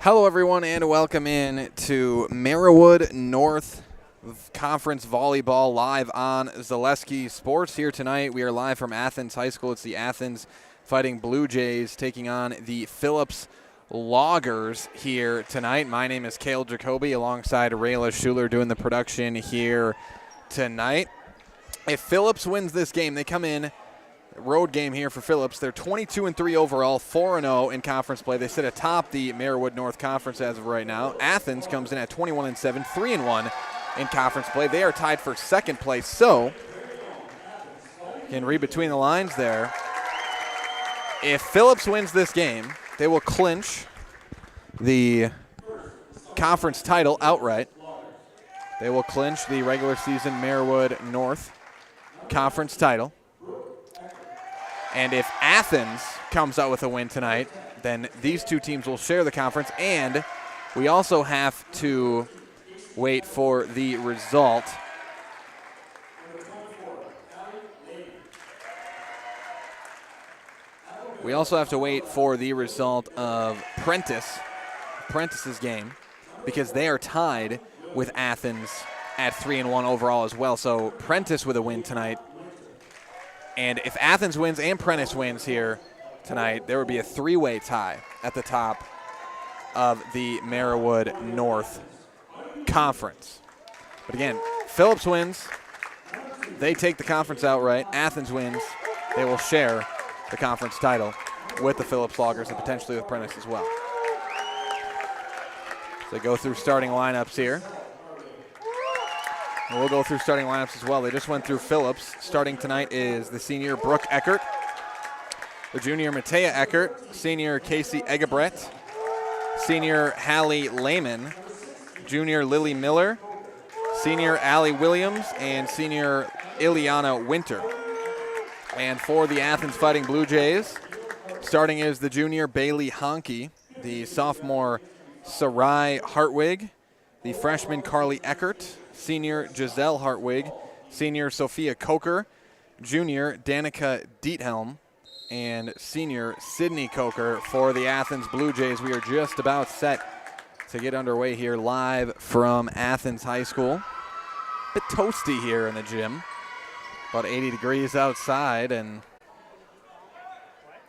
Hello, everyone, and welcome in to Merriwood North Conference Volleyball live on Zaleski Sports. Here tonight, we are live from Athens High School. It's the Athens Fighting Blue Jays taking on the Phillips Loggers here tonight. My name is Cale Jacoby alongside Rayla Schuler doing the production here tonight. If Phillips wins this game, they come in road game here for Phillips. They're 22-3 overall, 4-0 in conference play. They sit atop the Merriwood North Conference as of right now. Athens comes in at 21-7, 3-1 in conference play. They are tied for second place. So, you can read between the lines there. If Phillips wins this game, they will clinch the conference title outright. They will clinch the regular season Merriwood North Conference title. And if Athens comes out with a win tonight, then these two teams will share the conference. And we also have to wait for the result. We also have to wait for the result of Prentice's game, because they are tied with Athens at 3-1 overall as well. So Prentice with a win tonight. And if Athens wins and Prentice wins here tonight, there would be a three-way tie at the top of the Merriwood North Conference. But again, Phillips wins, they take the conference outright. Athens wins, they will share the conference title with the Phillips Loggers and potentially with Prentice as well. So they go through starting lineups here. And we'll go through starting lineups as well. They just went through Phillips. Starting tonight is the senior Brooke Eckert, the junior Matea Eckert, senior Casey Egebret, senior Hallie Lehman, junior Lily Miller, senior Allie Williams, and senior Ileana Winter. And for the Athens Fighting Blue Jays, starting is the junior Bailey Honke, the sophomore Sarai Hartwig, the freshman Carly Eckert, senior Giselle Hartwig, senior Sophia Coker, junior Danica Diethelm, and senior Sydney Coker for the Athens Blue Jays. We are just about set to get underway here live from Athens High School. A bit toasty here in the gym. About 80 degrees outside, and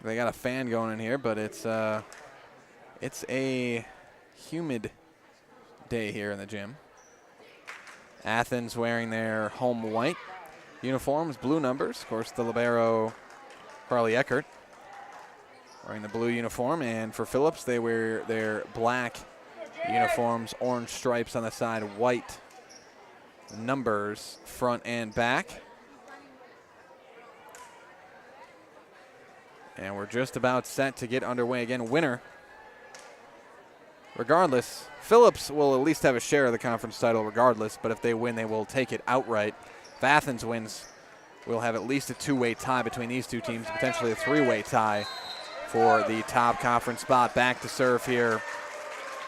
they got a fan going in here, but it's a humid day here in the gym. Athens wearing their home white uniforms, blue numbers. Of course, the libero Carly Eckert wearing the blue uniform. And for Phillips, they wear their black uniforms, orange stripes on the side, white numbers front and back. And we're just about set to get underway again. Winner, regardless, Phillips will at least have a share of the conference title regardless, but if they win, they will take it outright. If Athens wins, we'll have at least a two-way tie between these two teams, potentially a three-way tie for the top conference spot. Back to serve here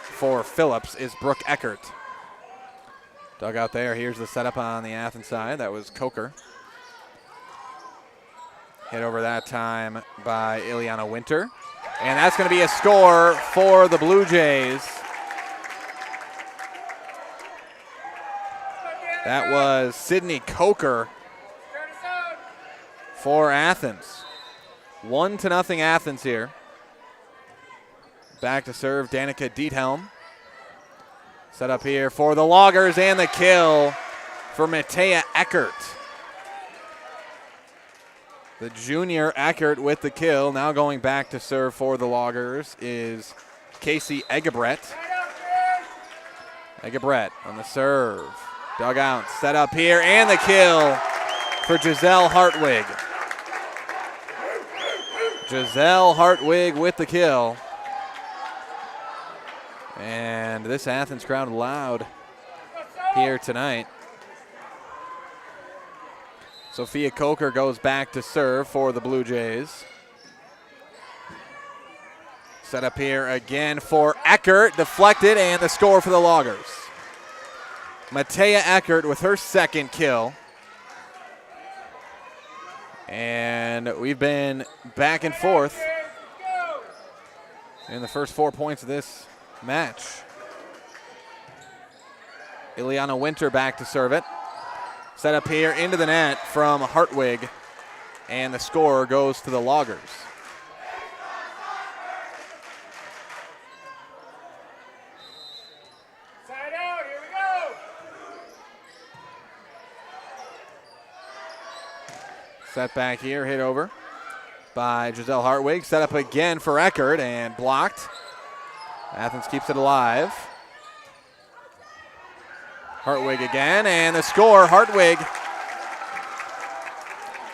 for Phillips is Brooke Eckert. Dug out there. Here's the setup on the Athens side. That was Coker. Hit over that time by Ileana Winter. And that's going to be a score for the Blue Jays. That was Sydney Coker for Athens. 1-0 Athens here. Back to serve Danica Diethelm. Set up here for the Loggers, and the kill for Matea Eckert. The junior Eckert with the kill. Now going back to serve for the Loggers is Casey Egebret. Egebret on the serve. Dug out, set up here, and the kill for Giselle Hartwig. Giselle Hartwig with the kill. And this Athens crowd loud here tonight. Sophia Coker goes back to serve for the Blue Jays. Set up here again for Eckert, deflected, and the score for the Loggers. Matea Eckert with her second kill. And we've been back and forth in the first 4 points of this match. Ileana Winter back to serve it. Set up here into the net from Hartwig, and the score goes to the Loggers. Side out, here we go. Set back here, hit over by Giselle Hartwig. Set up again for Eckert and blocked. Athens keeps it alive. Hartwig again, and the score, Hartwig.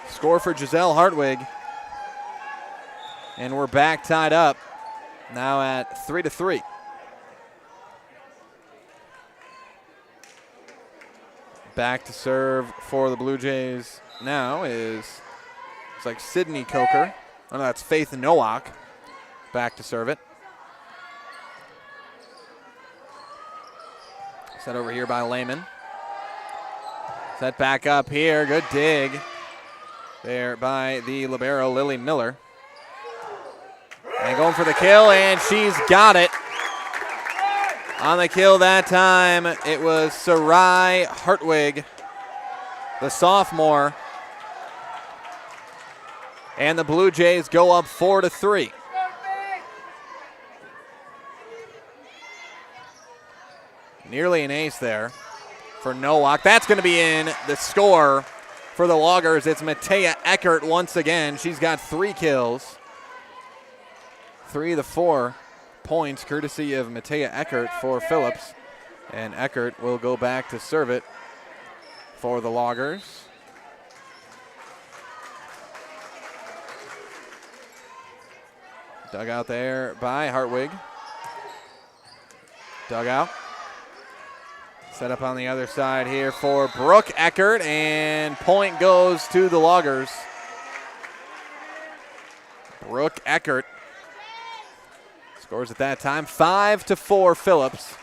Score for Giselle Hartwig. And we're back tied up, now at 3-3. Back to serve for the Blue Jays now is, it's like Sydney Coker. Oh, no, that's Faith Nowak. Back to serve it. Set over here by Lehman. Set back up here. Good dig there by the libero, Lily Miller. And going for the kill, and she's got it. On the kill that time, it was Sarai Hartwig, the sophomore. And the Blue Jays go up 4-3. Nearly an ace there for Nowak. That's going to be in. The score for the Loggers, it's Matea Eckert once again. She's got 3 kills. 3 of the 4 points courtesy of Matea Eckert for Phillips. And Eckert will go back to serve it for the Loggers. Dug out there by Hartwig. Dug out. Set up on the other side here for Brooke Eckert, and point goes to the Loggers. Brooke Eckert scores at that time, 5-4 Phillips.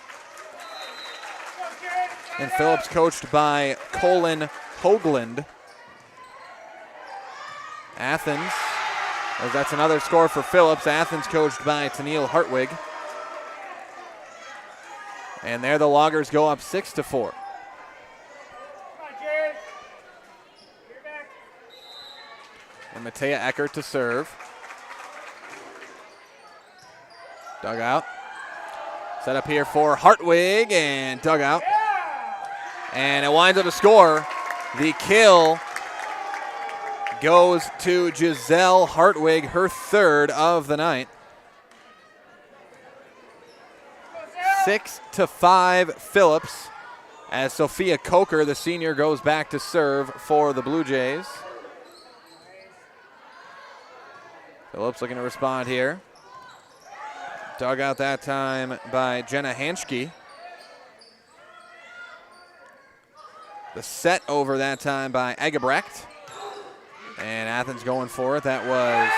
And Phillips coached by Colin Hoagland. Athens, that's another score for Phillips. Athens coached by Tennille Hartwig. And there the Loggers go up 6-4. And Matea Eckert to serve. Dug out. Set up here for Hartwig and dug out. And it winds up a score. The kill goes to Giselle Hartwig, her 3rd of the night. 6-5 Phillips, as Sophia Coker, the senior, goes back to serve for the Blue Jays. Phillips looking to respond here. Dug out that time by Jenna Hanschke. The set over that time by Egebrecht. And Athens going for it. That was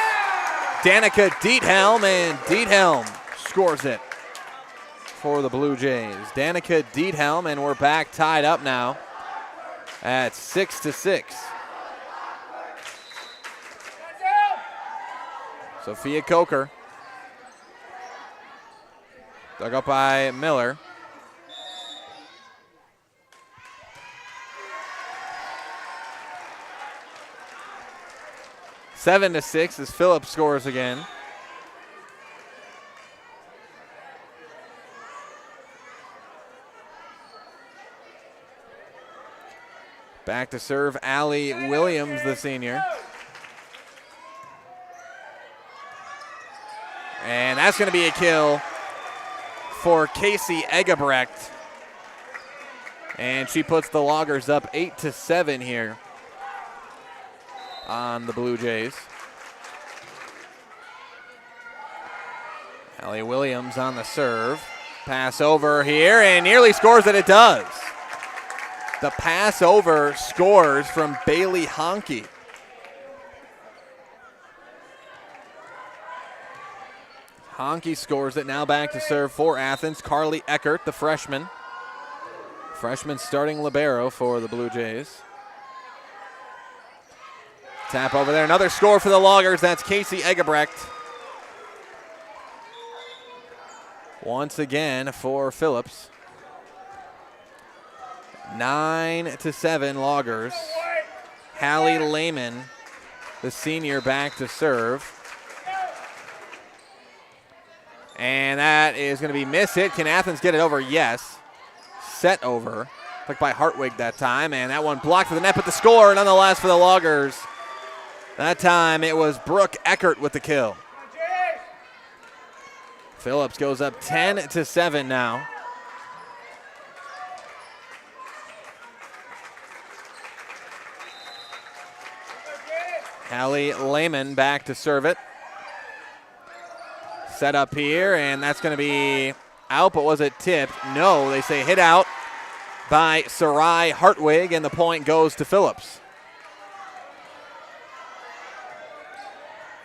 Danica Diethelm, and Diethelm scores it for the Blue Jays. Danica Diethelm, and we're back tied up now at 6-6. Sophia Coker. Dug up by Miller. Seven to 6 as Phillips scores again. Back to serve Allie Williams, the senior. And that's going to be a kill for Casey Egebrecht. And she puts the Loggers up 8-7 here on the Blue Jays. Allie Williams on the serve. Pass over here and nearly scores it. It does. The pass over scores from Bailey Honke. Honke scores it. Now back to serve for Athens. Carly Eckert, the freshman. Freshman starting libero for the Blue Jays. Tap over there. Another score for the Loggers. That's Casey Egebrecht. once again for Phillips. 9-7 Loggers. Hallie Lehman, the senior, back to serve. And that is going to be miss hit. Can Athens get it over? Yes. Set over. Clicked by Hartwig that time. And that one blocked to the net, but the score nonetheless for the Loggers. That time it was Brooke Eckert with the kill. Phillips goes up 10-7 now. Hallie Lehman back to serve it. Set up here, and that's going to be out, but was it tipped? No, they say hit out by Sarai Hartwig, and the point goes to Phillips.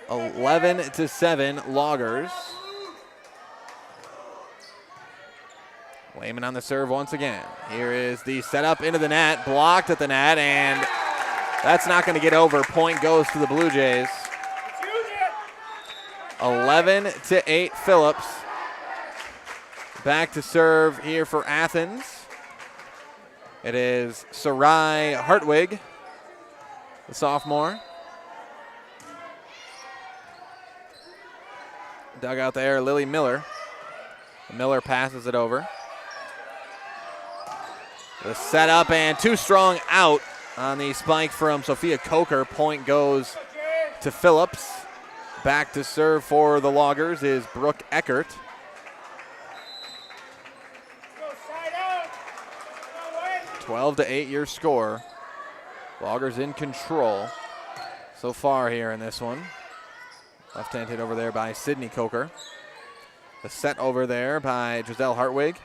11-7 Loggers. Lehman on the serve once again. Here is the setup into the net, blocked at the net, and that's not going to get over. Point goes to the Blue Jays. 11-8 Phillips. Back to serve here for Athens. It is Sarai Hartwig, the sophomore. Dugout there, Lily Miller. Miller passes it over. The setup and too strong out on the spike from Sophia Coker. Point goes to Phillips. Back to serve for the Loggers is Brooke Eckert. 12-8 your score. Loggers in control so far here in this one. Left hand hit over there by Sydney Coker. The set over there by Giselle Hartwig.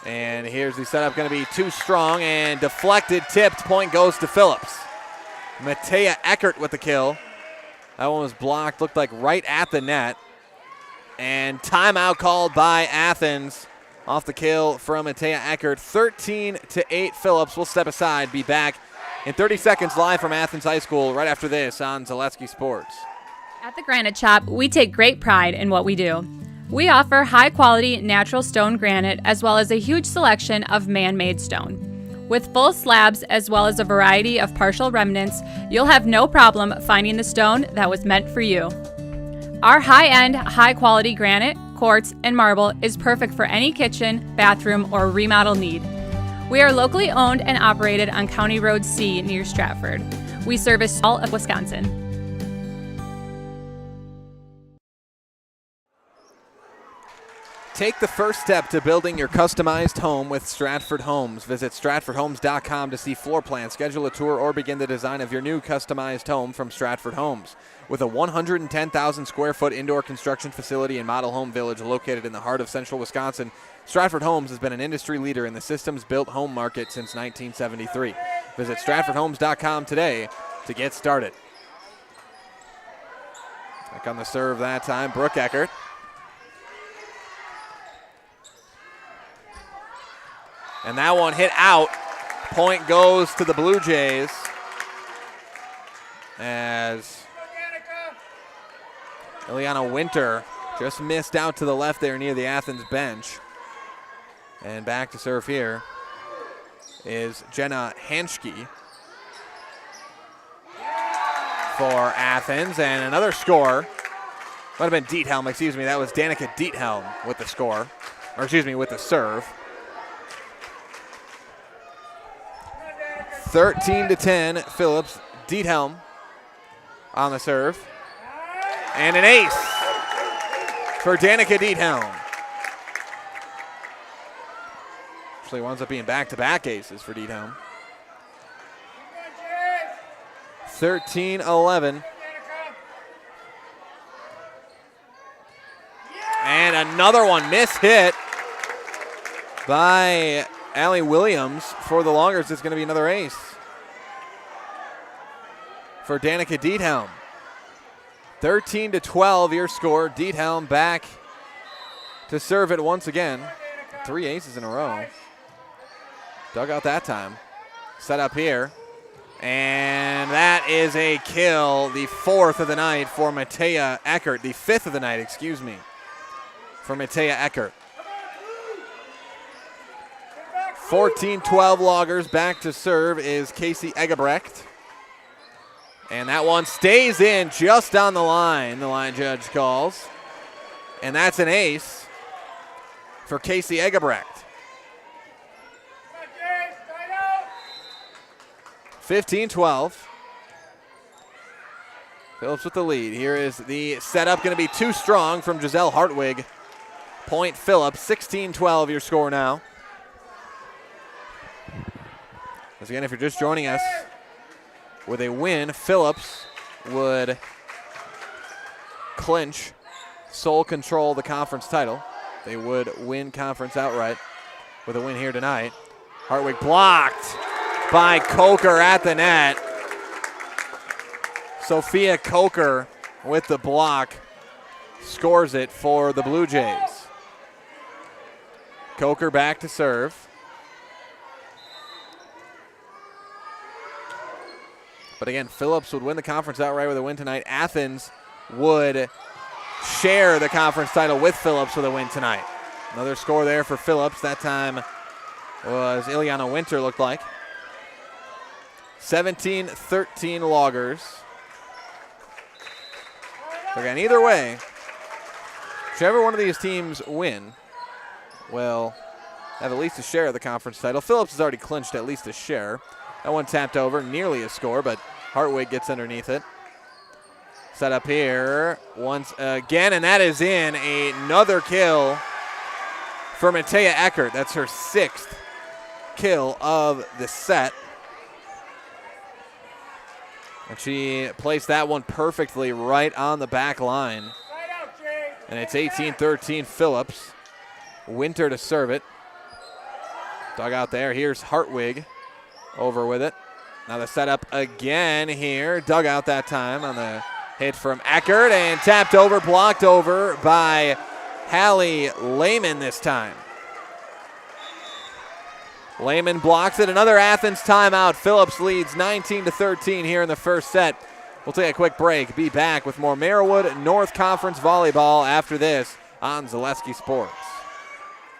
And here's the setup, going to be too strong and deflected, tipped. Point goes to Phillips. Matea Eckert with the kill. That one was blocked, looked like right at the net. And timeout called by Athens off the kill from Matea Eckert. 13-8 Phillips. We'll step aside, be back in 30 seconds live from Athens High School right after this on Zaleski Sports. At the Granite Shop, we take great pride in what we do. We offer high-quality natural stone granite as well as a huge selection of man-made stone. With full slabs as well as a variety of partial remnants, you'll have no problem finding the stone that was meant for you. Our high-end, high-quality granite, quartz, and marble is perfect for any kitchen, bathroom, or remodel need. We are locally owned and operated on County Road C near Stratford. We service all of Wisconsin. Take the first step to building your customized home with Stratford Homes. Visit stratfordhomes.com to see floor plans, schedule a tour, or begin the design of your new customized home from Stratford Homes. With a 110,000 square foot indoor construction facility and model home village located in the heart of central Wisconsin, Stratford Homes has been an industry leader in the systems-built home market since 1973. Visit stratfordhomes.com today to get started. Back on the serve that time, Brooke Eckert. And that one hit out. Point goes to the Blue Jays as Ileana Winter just missed out to the left there near the Athens bench. And back to serve here is Jenna Hanschke for Athens. And another score. Might have been Diethelm, excuse me. That was Danica Diethelm with the score. Or excuse me, with the serve. 13-10, Phillips. Diethelm on the serve. And an ace for Danica Diethelm. Actually winds up being back-to-back aces for Diethelm. 13-11. And another one mishit by Allie Williams for the Loggers. It's going to be another ace for Danica Diethelm. 13-12 your score. Diethelm back to serve it once again. 3 aces in a row. Dug out that time. Set up here. And that is a kill. The 4th of the night for Matea Eckert. The 5th of the night, excuse me, for Matea Eckert. 14-12 Loggers. Back to serve is Casey Egebrecht. And that one stays in just on the line judge calls. And that's an ace for Casey Egebrecht. 15-12. Phillips with the lead. Here is the setup, going to be too strong from Giselle Hartwig. Point Phillips, 16-12 your score now. As again, if you're just joining us, with a win, Phillips would clinch, sole control the conference title. They would win conference outright with a win here tonight. Hartwig blocked by Coker at the net. Sophia Coker with the block scores it for the Blue Jays. Coker back to serve. But again, Phillips would win the conference outright with a win tonight. Athens would share the conference title with Phillips with a win tonight. Another score there for Phillips. That time was Ileana Winter, looked like. 17-13 Loggers. Again, either way, whichever one of these teams win will have at least a share of the conference title. Phillips has already clinched at least a share. That one tapped over, nearly a score, but Hartwig gets underneath it. Set up here once again, and that is in. Another kill for Matea Eckert. That's her 6th kill of the set. And she placed that one perfectly right on the back line. And it's 18-13 Phillips. Winter to serve it. Dug out there. Here's Hartwig over with it. Now the setup again here. Dug out that time on the hit from Eckert and tapped over, blocked over by Hallie Lehman this time. Lehman blocks it. Another Athens timeout. Phillips leads 19-13 here in the first set. We'll take a quick break. Be back with more Merriwood North Conference volleyball after this on Zaleski Sports.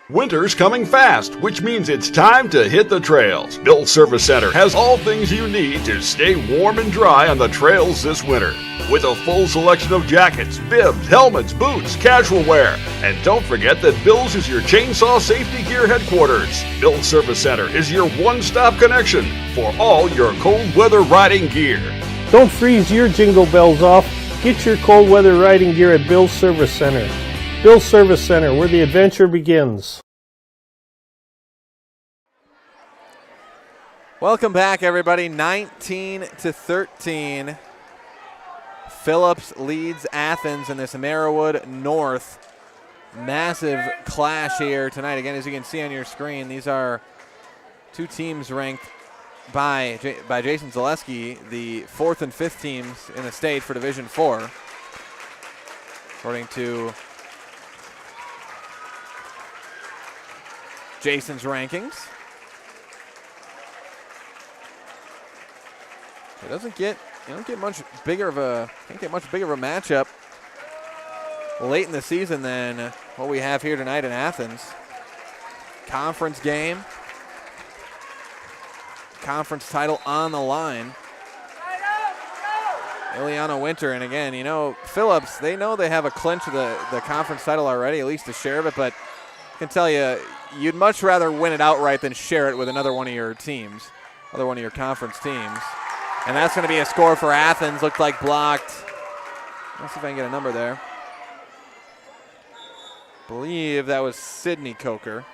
Winter's coming fast, which means it's time to hit the trails. Bill's Service Center has all things you need to stay warm and dry on the trails this winter. With a full selection of jackets, bibs, helmets, boots, casual wear. And don't forget that Bill's is your chainsaw safety gear headquarters. Bill's Service Center is your one-stop connection for all your cold weather riding gear. Don't freeze your jingle bells off. Get your cold weather riding gear at Bill's Service Center. Bill's Service Center, where the adventure begins. Welcome back, everybody. 19-13. Phillips leads Athens in this Merriwood North. Massive clash here tonight. Again, as you can see on your screen, these are two teams ranked by Jason Zaleski, the 4th and 5th teams in the state for Division IV, according to Jason's rankings. It doesn't get much bigger of a matchup late in the season than what we have here tonight in Athens. Conference game. Conference title on the line. Ileana Winter, and again, Phillips, they know they have a clinch of the conference title already, at least a share of it, but I can tell you, you'd much rather win it outright than share it with another one of your teams, another one of your conference teams. And that's going to be a score for Athens. Looked like blocked. Let's see if I can get a number there. Believe that was Sydney Coker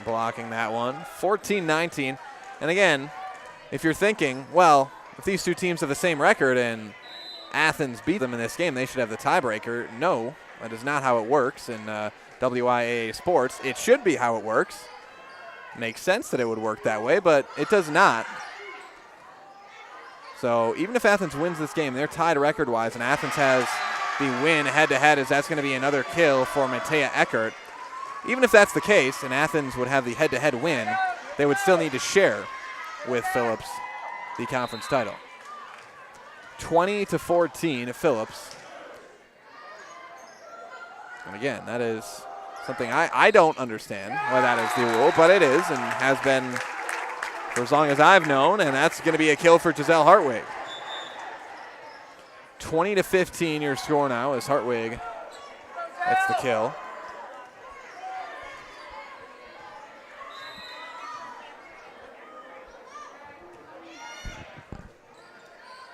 blocking that one. 14-19. And again, if you're thinking, well, if these two teams have the same record and Athens beat them in this game, they should have the tiebreaker. No, that is not how it works in WIAA sports. It should be how it works. Makes sense that it would work that way, but it does not. So even if Athens wins this game, they're tied record-wise, and Athens has the win head-to-head, as that's going to be another kill for Matea Eckert. Even if that's the case, and Athens would have the head-to-head win, they would still need to share with Phillips the conference title. 20-14 Phillips. And again, that is Something I don't understand why that is the rule, but it is and has been for as long as I've known, and that's going to be a kill for Giselle Hartwig. 20-15 your score now as Hartwig gets the kill.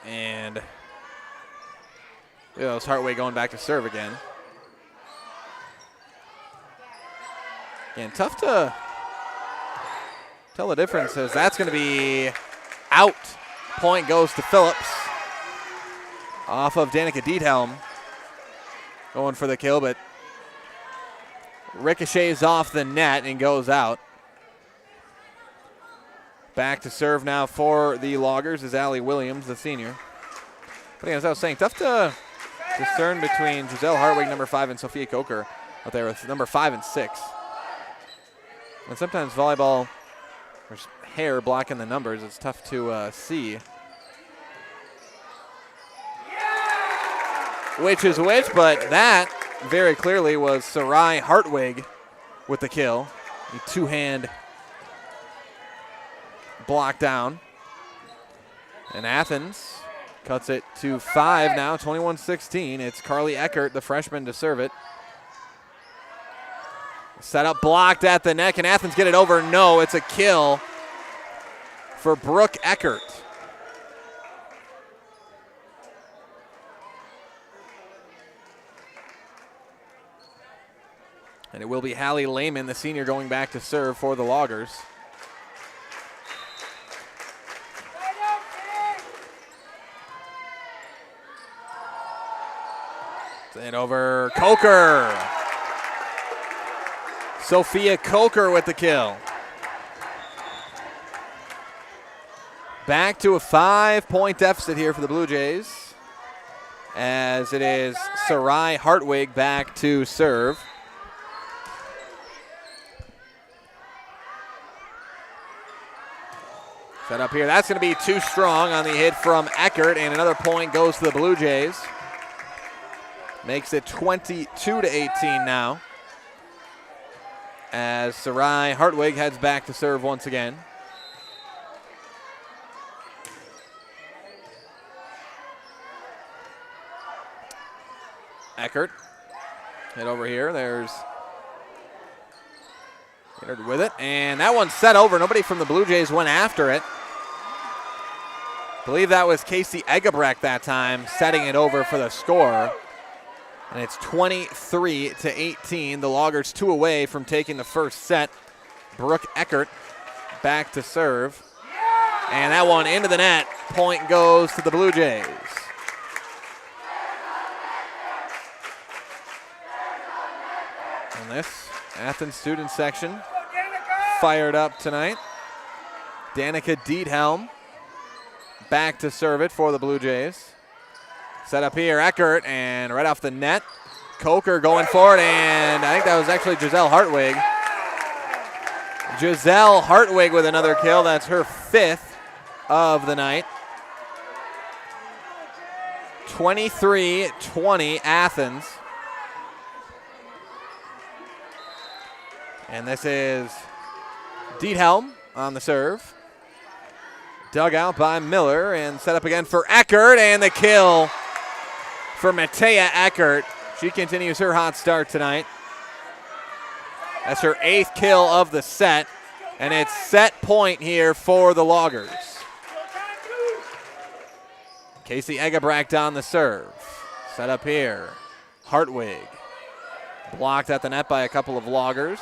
And it's Hartwig going back to serve again. And tough to tell the difference as that's going to be out. Point goes to Phillips off of Danica Diethelm. Going for the kill, but ricochets off the net and goes out. Back to serve now for the Loggers is Allie Williams, the senior. But as I was saying, tough to discern between Giselle Hartwig, number 5, and Sophia Coker out there with number 5 and 6. And sometimes volleyball, there's hair blocking the numbers. It's tough to see which is which, but that very clearly was Sarai Hartwig with the kill. The two-hand block down. And Athens cuts it to 5 now, 21-16. It's Carly Eckert, the freshman, to serve it. Set up blocked at the net. Can Athens get it over? No, it's a kill for Brooke Eckert. And it will be Hallie Lehman, the senior, going back to serve for the Loggers. Send it over Coker. Sophia Coker with the kill. Back to a 5-point deficit here for the Blue Jays, as it is Sarai Hartwig back to serve. Set up here. That's going to be too strong on the hit from Eckert, and another point goes to the Blue Jays. Makes it 22-18 now, as Sarai Hartwig heads back to serve once again. Eckert, hit over here. There's Eckert with it, and that one's set over. Nobody from the Blue Jays went after it. I believe that was Casey Egebrecht that time, setting it over for the score. And it's 23-18. The Loggers 2 away from taking the first set. Brooke Eckert back to serve. And that one into the net. Point goes to the Blue Jays. And this Athens student section fired up tonight. Danica Diethelm back to serve it for the Blue Jays. Set up here, Eckert, and right off the net, Coker going for it, and I think that was actually Giselle Hartwig. Giselle Hartwig with another kill. That's her 5th of the night. 23-20 Athens. And this is Diethelm on the serve. Dug out by Miller and set up again for Eckert, and the kill for Matea Eckert. She continues her hot start tonight. That's her 8th kill of the set, and it's set point here for the Loggers. Casey Egebrecht on the serve. Set up here. Hartwig. Blocked at the net by a couple of Loggers.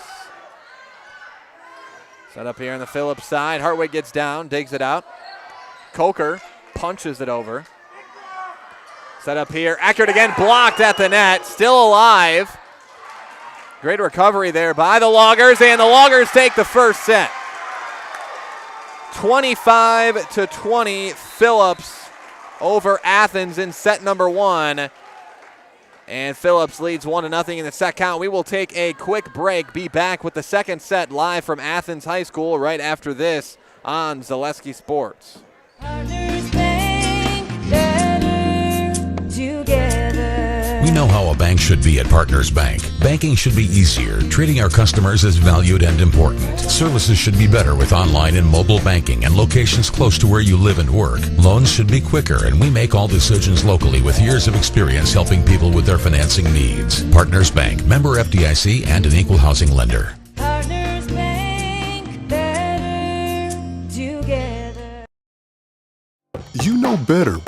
Set up here on the Phillips side. Hartwig gets down, digs it out. Coker punches it over. Set up here. Eckert again, blocked at the net. Still alive. Great recovery there by the Loggers, and the Loggers take the first set. 25-20, Phillips over Athens in set number 1. And Phillips leads 1-0 in the set count. We will take a quick break. Be back with the second set live from Athens High School right after this on Zaleski Sports. Partners think better together. We know how a bank should be at Partners Bank. Banking should be easier. Treating our customers as valued and important. Services should be better with online and mobile banking and locations close to where you live and work. Loans should be quicker, and we make all decisions locally with years of experience helping people with their financing needs. Partners Bank, member FDIC, and an equal housing lender. Partners Bank, better together. You know better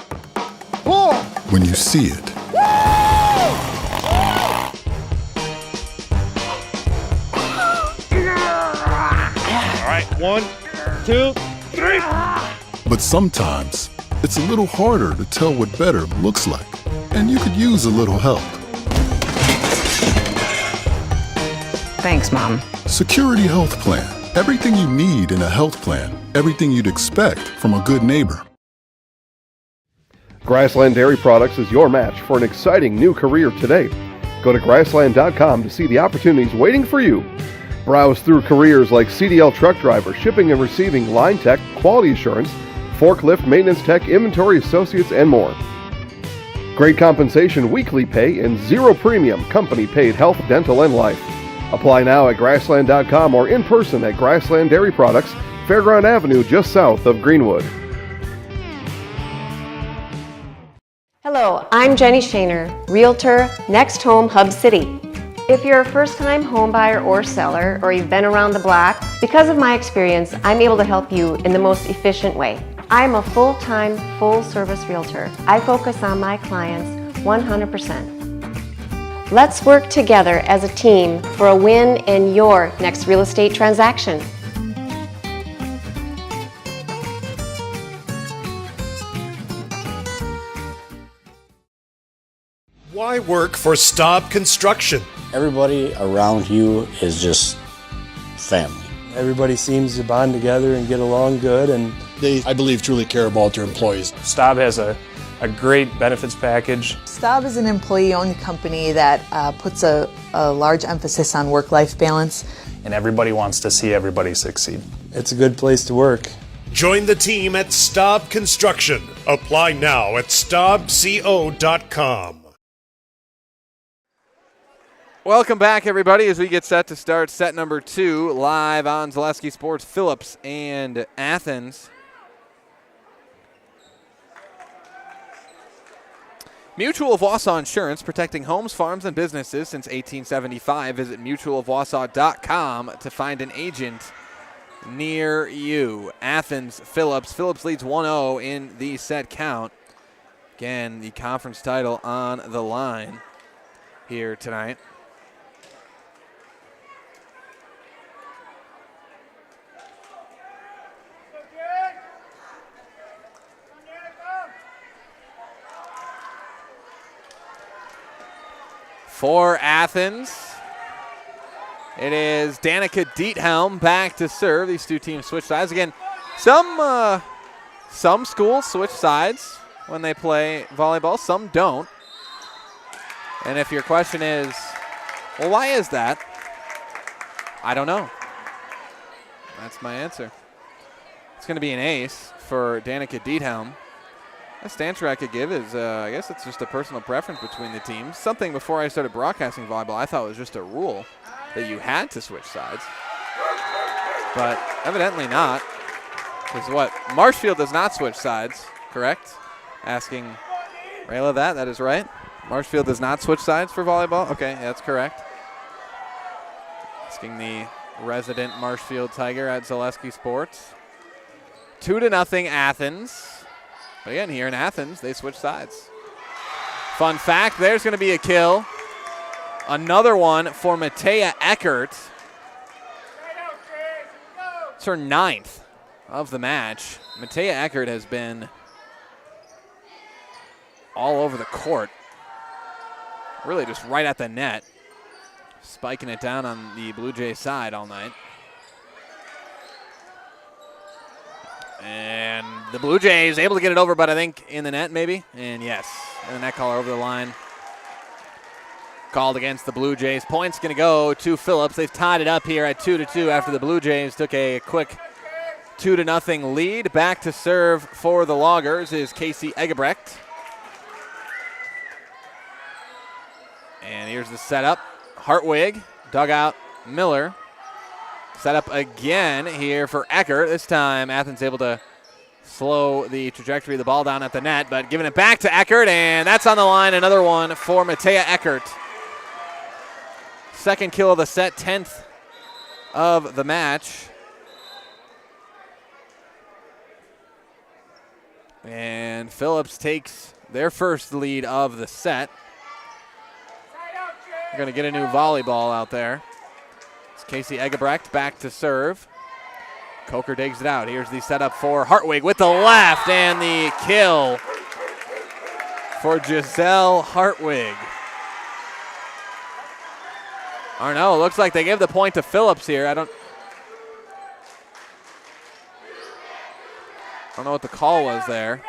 when you see it. All right, 1, 2, 3. But sometimes it's a little harder to tell what better looks like, and you could use a little help. Thanks, Mom. Security Health Plan. Everything you need in a health plan. Everything you'd expect from a good neighbor. Grassland Dairy Products is your match for an exciting new career today. Go to grassland.com to see the opportunities waiting for you. Browse through careers like CDL truck driver, shipping and receiving, line tech, quality assurance, forklift, maintenance tech, inventory associates, and more. Great compensation, weekly pay, and zero premium company paid health, dental, and life. Apply now at grassland.com or in person at Grassland Dairy Products, Fairground Avenue, just south of Greenwood. Hello, I'm Jenny Shaner, Realtor, Next Home Hub City. If you're a first-time home buyer or seller, or you've been around the block, because of my experience, I'm able to help you in the most efficient way. I'm a full-time, full-service realtor. I focus on my clients 100%. Let's work together as a team for a win in your next real estate transaction. Why work for Staub Construction? Everybody around you is just family. Everybody seems to bond together and get along good, and they, I believe, truly care about their employees. Staub has a great benefits package. Staub is an employee-owned company that puts a large emphasis on work-life balance. And everybody wants to see everybody succeed. It's a good place to work. Join the team at Staub Construction. Apply now at staubco.com. Welcome back, everybody, as we get set to start set number 2 live on Zaleski Sports, Phillips and Athens. Mutual of Wausau Insurance, protecting homes, farms, and businesses since 1875. Visit mutualofwausau.com to find an agent near you. Athens, Phillips. Phillips leads 1-0 in the set count. Again, the conference title on the line here tonight. For Athens, it is Danica Diethelm back to serve. These two teams switch sides. Again, some schools switch sides when they play volleyball. Some don't. And if your question is, well, why is that? I don't know. That's my answer. It's going to be an ace for Danica Diethelm. Best answer I could give is, I guess it's just a personal preference between the teams. Something before I started broadcasting volleyball I thought was just a rule that you had to switch sides. But evidently not. Because what? Marshfield does not switch sides, correct? Asking Rayla that. That is right. Marshfield does not switch sides for volleyball? Okay, that's correct. Asking the resident Marshfield Tiger at Zaleski Sports. 2-0 Athens. But again, here in Athens, they switch sides. Fun fact, there's going to be a kill. Another one for Matea Eckert. It's her 9th of the match. Matea Eckert has been all over the court. Really just right at the net. Spiking it down on the Blue Jays side all night. And the Blue Jays able to get it over, but I think in the net maybe. And yes, and the net caller over the line. Called against the Blue Jays. Points going to go to Phillips. They've tied it up here at 2-2 after the Blue Jays took a quick 2-0 lead. Back to serve for the Loggers is Casey Egebrecht. And here's the setup. Hartwig, dugout, Miller. Set up again here for Eckert. This time Athens able to slow the trajectory of the ball down at the net, but giving it back to Eckert, and that's on the line. Another one for Matea Eckert. Second kill of the set, 10th of the match. And Phillips takes their first lead of the set. We're going to get a new volleyball out there. It's Casey Egebrecht back to serve. Coker digs it out. Here's the setup for Hartwig with the left, and the kill for Giselle Hartwig. Or no, it looks like they gave the point to Phillips here. I don't know what the call was there.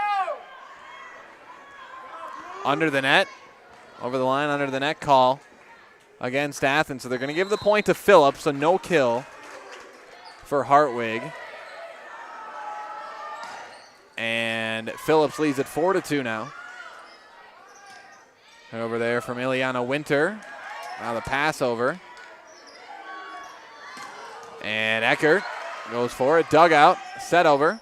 Under the net, over the line, under the net call against Athens. So they're going to give the point to Phillips, so no kill for Hartwig. And Phillips leads it 4-2 now. And over there from Ileana Winter. Now the pass over. And Eckert goes for it. Dugout, set over.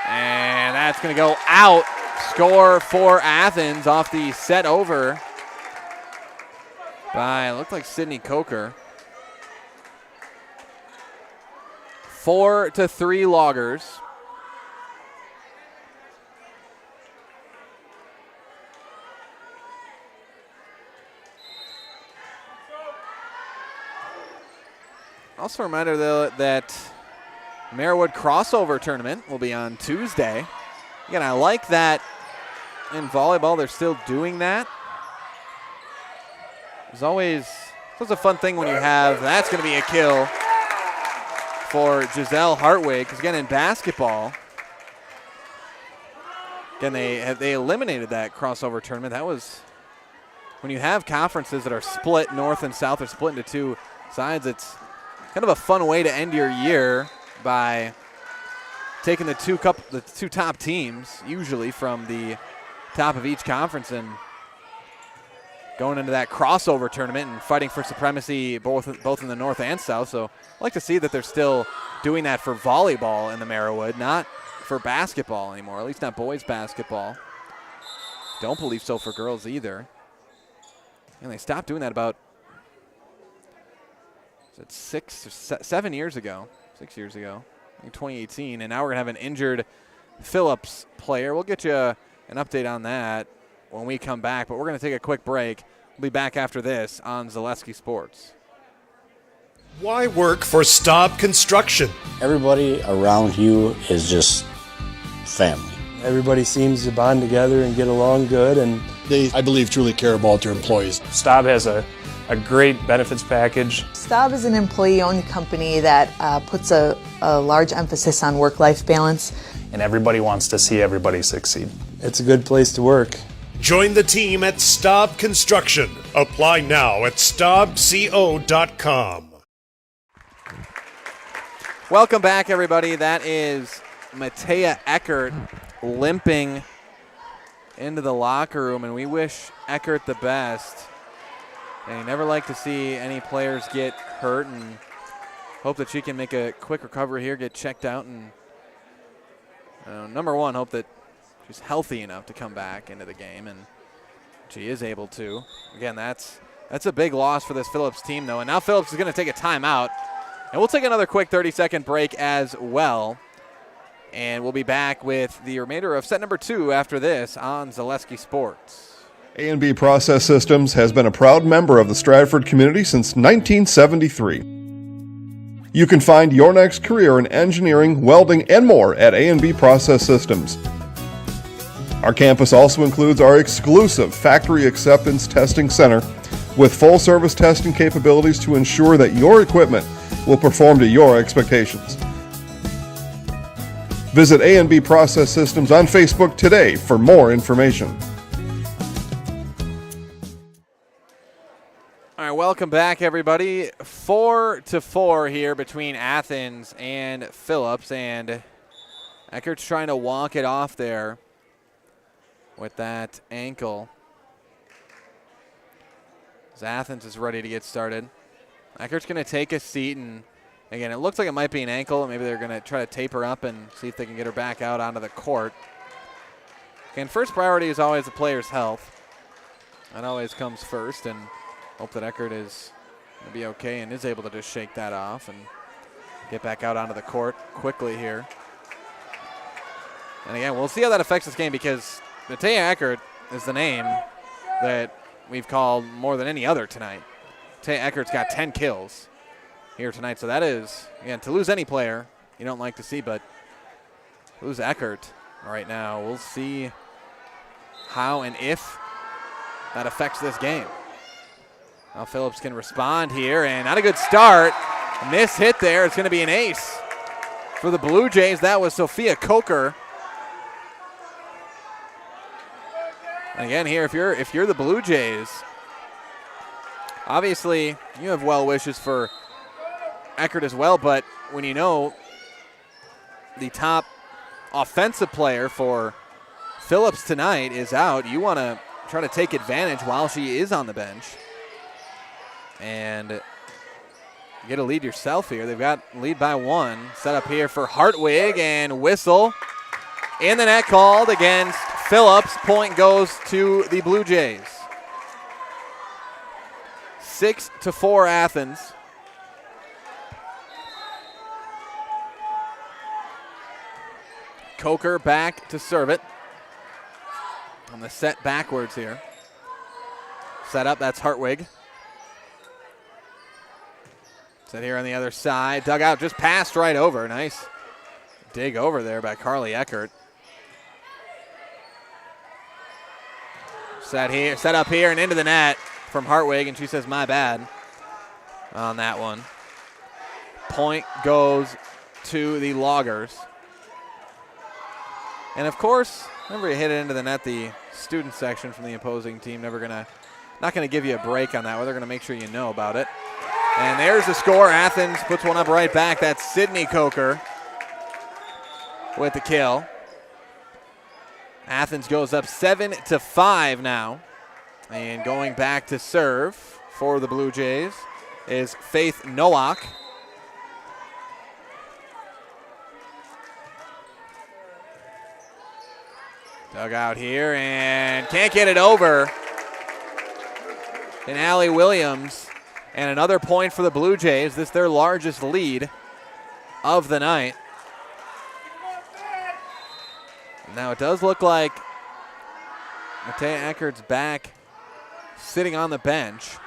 And that's going to go out. Score for Athens off the set over by, it looked like Sydney Coker. 4-3 Loggers. Also a reminder, though, that Marywood crossover tournament will be on Tuesday. Again, I like that in volleyball they're still doing that. It's always a fun thing when you have, that's going to be a kill for Giselle Hartwig, because again, in basketball, again, they eliminated that crossover tournament. That was, when you have conferences that are split, north and south are split into two sides, it's kind of a fun way to end your year by taking the two top teams, usually from the top of each conference, and going into that crossover tournament and fighting for supremacy both in the north and south. So I like to see that they're still doing that for volleyball in the Marywood, not for basketball anymore, at least not boys basketball. Don't believe so for girls either. And they stopped doing that about 7 years ago, 6 years ago, I think 2018. And now we're going to have an injured Phillips player. We'll get you an update on that when we come back, but we're going to take a quick break. We'll be back after this on Zaleski Sports. Why work for Staub Construction? Everybody around you is just family. Everybody seems to bond together and get along good, and They, I believe, truly care about their employees. Staub has a great benefits package. Staub is an employee-owned company that puts a large emphasis on work-life balance. And everybody wants to see everybody succeed. it's a good place to work. Join the team at Staub Construction. Apply now at staubco.com. Welcome back, everybody. That is Matea Eckert limping into the locker room, and we wish Eckert the best. And you never like to see any players get hurt, and hope that she can make a quick recovery here, get checked out, and number one, hope that she's healthy enough to come back into the game, and she is able to. Again, that's a big loss for this Phillips team, though. And now Phillips is going to take a timeout, and we'll take another quick 30-second break as well. And we'll be back with the remainder of set number 2 after this on Zaleski Sports. A&B Process Systems has been a proud member of the Stratford community since 1973. You can find your next career in engineering, welding, and more at A&B Process Systems. Our campus also includes our exclusive Factory Acceptance Testing Center with full-service testing capabilities to ensure that your equipment will perform to your expectations. Visit A&B Process Systems on Facebook today for more information. All right, welcome back, everybody. 4-4 here between Athens and Phillips, and Eckert's trying to walk it off there with that ankle. as Athens is ready to get started. Eckert's going to take a seat, and again, it looks like it might be an ankle. Maybe they're going to try to tape her up and see if they can get her back out onto the court. Again, first priority is always the player's health. That always comes first, and hope that Eckert is going to be okay and is able to just shake that off and get back out onto the court quickly here. And again, we'll see how that affects this game, because Matea Eckert is the name that we've called more than any other tonight. Matea Eckert's got 10 kills here tonight, so that is, again, to lose any player you don't like to see, but lose Eckert right now. We'll see how and if that affects this game. Now Phillips can respond here, and not a good start. A miss hit there. It's going to be an ace for the Blue Jays. That was Sophia Coker. And again, here, if you're the Blue Jays, obviously you have well wishes for Eckert as well, but when you know the top offensive player for Phillips tonight is out, you want to try to take advantage while she is on the bench and get a lead yourself here. They've got lead by 1. Set up here for Hartwig, and whistle in the net called against Phillips. Point goes to the Blue Jays. 6-4 Athens. Coker back to serve it. On the set backwards here. Set up, that's Hartwig. Set here on the other side. Dug out, just passed right over. Nice dig over there by Carly Eckert. Set up here and into the net from Hartwig, and she says, my bad on that one. Point goes to the Loggers. And of course, whenever you hit it into the net, the student section from the opposing team not gonna give you a break on that one. They're gonna make sure you know about it. And there's the score. Athens puts one up right back. That's Sydney Coker with the kill. Athens goes up 7-5 now. And going back to serve for the Blue Jays is Faith Nowak. Dug out here and can't get it over. And Allie Williams, and another point for the Blue Jays. This is their largest lead of the night. Now it does look like Matea Eckert's back sitting on the bench.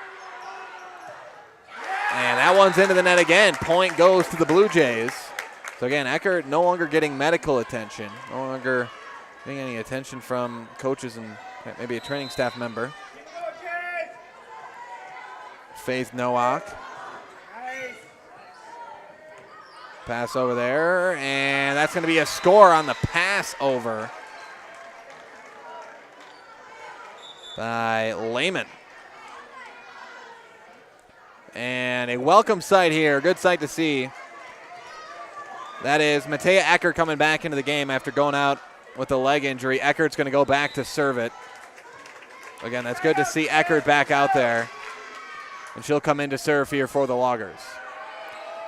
And that one's into the net again. Point goes to the Blue Jays. So again, Eckert no longer getting medical attention, no longer getting any attention from coaches and maybe a training staff member. Faith Nowak. Pass over there, and that's going to be a score on the pass over by Lehman. And a welcome sight here, good sight to see. That is Matea Eckert coming back into the game after going out with a leg injury. Eckert's going to go back to serve it. Again, that's good to see Eckert back out there. And she'll come in to serve here for the Loggers.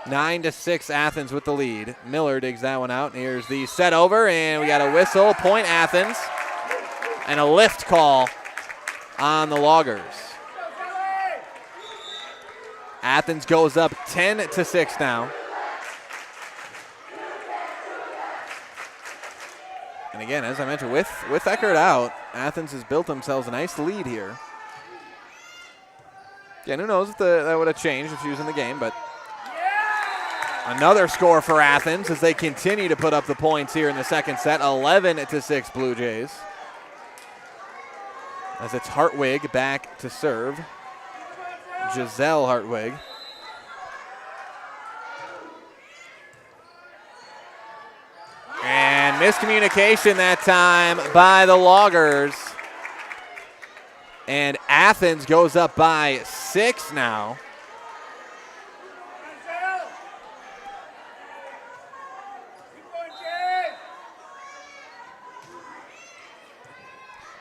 9-6 Athens with the lead. Miller digs that one out. Here's the set over, and we got a whistle. Point Athens. And a lift call on the Loggers. Athens goes up 10-6 now. And again, as I mentioned, with Eckert out, Athens has built themselves a nice lead here. Again, who knows if that would have changed if she was in the game, but another score for Athens as they continue to put up the points here in the second set. 11-6 Blue Jays. As it's Hartwig back to serve. Giselle Hartwig. And miscommunication that time by the Loggers. And Athens goes up by 6 now.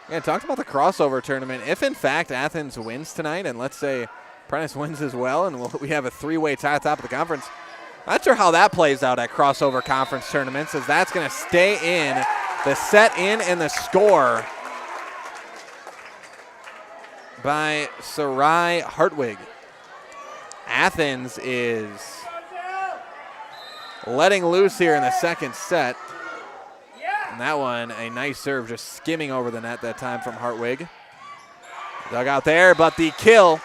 Yeah, talked about the crossover tournament. If, in fact, Athens wins tonight, and let's say Prentice wins as well, and we have a three-way tie at the top of the conference, not sure how that plays out at crossover conference tournaments, as that's going to stay in. The set in and the score by Sarai Hartwig. Athens is letting loose here in the second set. And that one, a nice serve, just skimming over the net that time from Hartwig. Dug out there, but the kill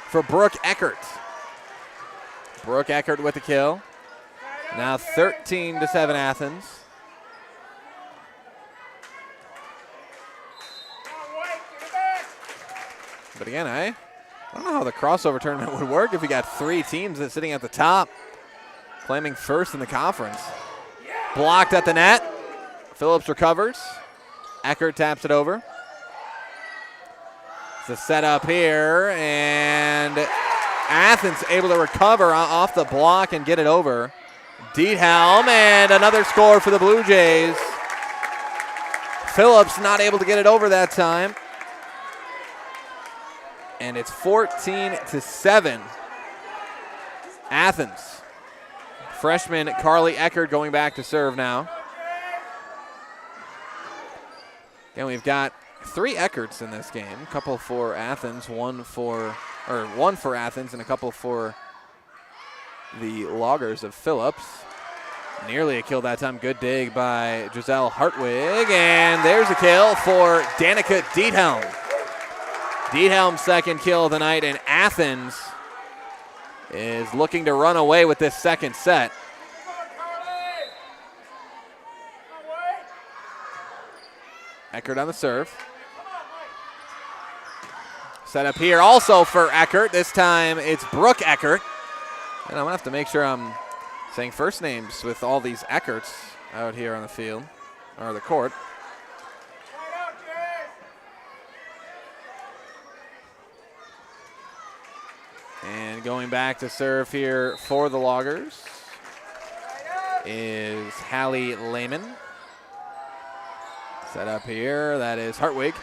for Brooke Eckert. Brooke Eckert with the kill. Now 13-7 Athens. But again, I don't know how the crossover tournament would work if you got three teams that's sitting at the top, claiming first in the conference. Blocked at the net. Phillips recovers. Eckert taps it over. It's a setup here, and Athens able to recover off the block and get it over. Diethelm, and another score for the Blue Jays. Phillips not able to get it over that time. And it's 14-7. Athens. Freshman Carly Eckert going back to serve now. And we've got three Eckerts in this game. A couple for Athens, one for Athens, and a couple for the Loggers of Phillips. Nearly a kill that time. Good dig by Giselle Hartwig. And there's a kill for Danica Diethelm. Diethelm's second kill of the night, and Athens is looking to run away with this second set. Eckert on the serve. Set up here also for Eckert. This time it's Brooke Eckert. And I'm going to have to make sure I'm saying first names with all these Eckerts out here on the field, or the court. And going back to serve here for the Loggers is Hallie Lehman. Set up here, that is Hartwig.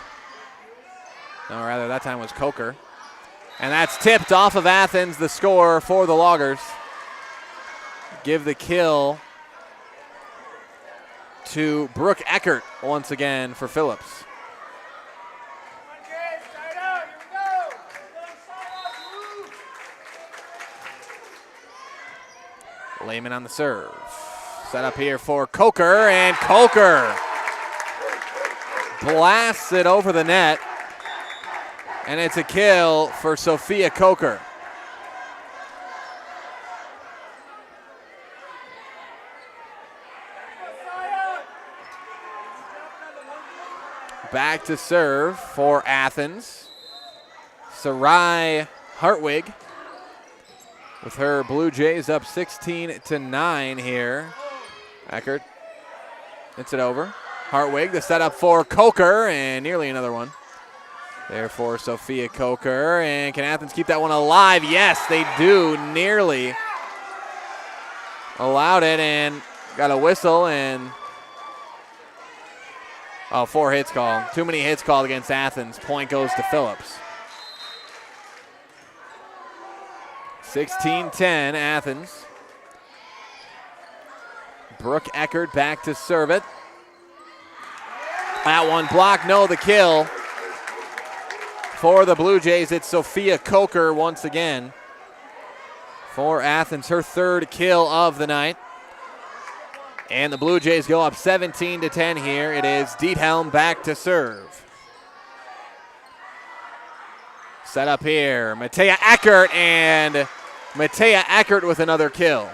No, rather that time was Coker. And that's tipped off of Athens, the score for the Loggers. Give the kill to Brooke Eckert once again for Phillips. Lehman on the serve. Set up here for Coker, and Coker blasts it over the net. And it's a kill for Sophia Coker. Back to serve for Athens. Sarai Hartwig with her Blue Jays up 16-9 here. Eckert hits it over. Hartwig, the setup for Coker, and nearly another one. There for Sophia Coker, and can Athens keep that one alive? Yes, they do. Nearly allowed it, and got a whistle, and 4 hits called. Too many hits called against Athens. Point goes to Phillips. 16-10, Athens. Brooke Eckert back to serve it. That one blocked, no, the kill. For the Blue Jays, it's Sophia Coker once again. For Athens, her third kill of the night. And the Blue Jays go up 17-10 here. It is Diethelm back to serve. Set up here, Matea Eckert, and Matea Eckert with another kill.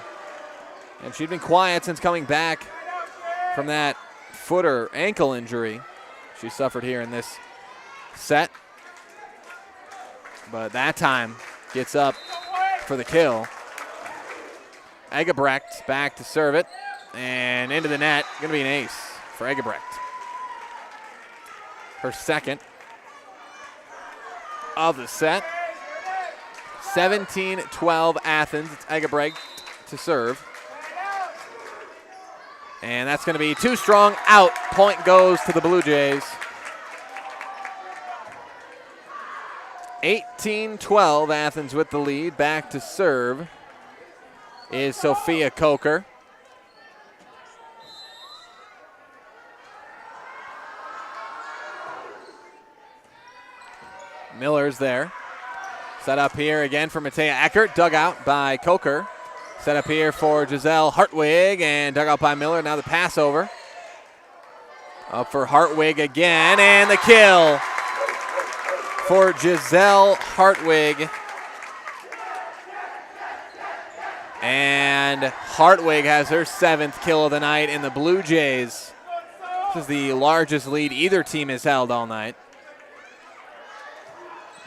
And she'd been quiet since coming back from that foot or ankle injury she suffered here in this set. But that time gets up for the kill. Egebrecht back to serve it. And into the net. Going to be an ace for Egebrecht. Her second of the set. 17-12 Athens. It's Egebrecht to serve. And that's going to be too strong. Out. Point goes to the Blue Jays. 18-12, Athens with the lead. Back to serve is Sophia Coker. Miller's there. Set up here again for Matea Eckert, dug out by Coker. Set up here for Giselle Hartwig and dug out by Miller. Now the pass over. Up for Hartwig again, and the kill for Giselle Hartwig. And Hartwig has her 7th kill of the night in the Blue Jays. This is the largest lead either team has held all night.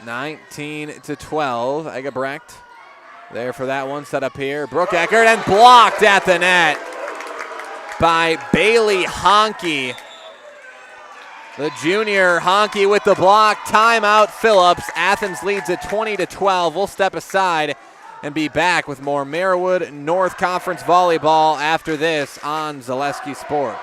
19-12, Egebrecht there for that one. Set up here, Brooke Eckert, and blocked at the net by Bailey Honke. The junior Honke with the block. Timeout Phillips. Athens leads at 20-12. We'll step aside and be back with more Merriwood North Conference volleyball after this on Zaleski Sports.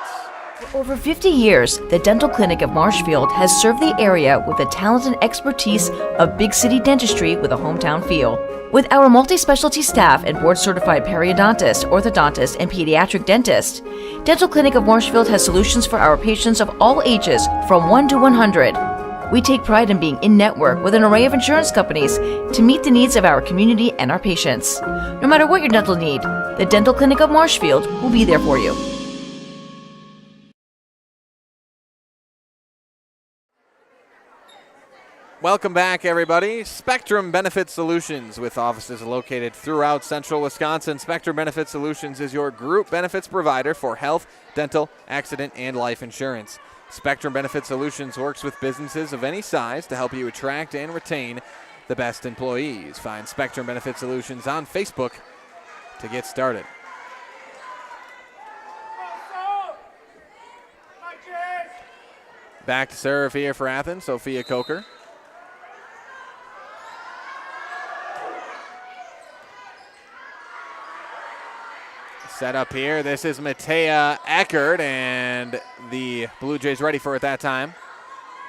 For over 50 years, the Dental Clinic of Marshfield has served the area with the talent and expertise of big city dentistry with a hometown feel. With our multi-specialty staff and board-certified periodontist, orthodontist, and pediatric dentist, Dental Clinic of Marshfield has solutions for our patients of all ages from 1 to 100. We take pride in being in-network with an array of insurance companies to meet the needs of our community and our patients. No matter what your dental need, the Dental Clinic of Marshfield will be there for you. Welcome back, everybody. Spectrum Benefit Solutions, with offices located throughout central Wisconsin. Spectrum Benefit Solutions is your group benefits provider for health, dental, accident, and life insurance. Spectrum Benefit Solutions works with businesses of any size to help you attract and retain the best employees. Find Spectrum Benefit Solutions on Facebook to get started. Back to serve here for Athens, Sophia Coker. Set up here. This is Matea Eckert, and the Blue Jays ready for it that time.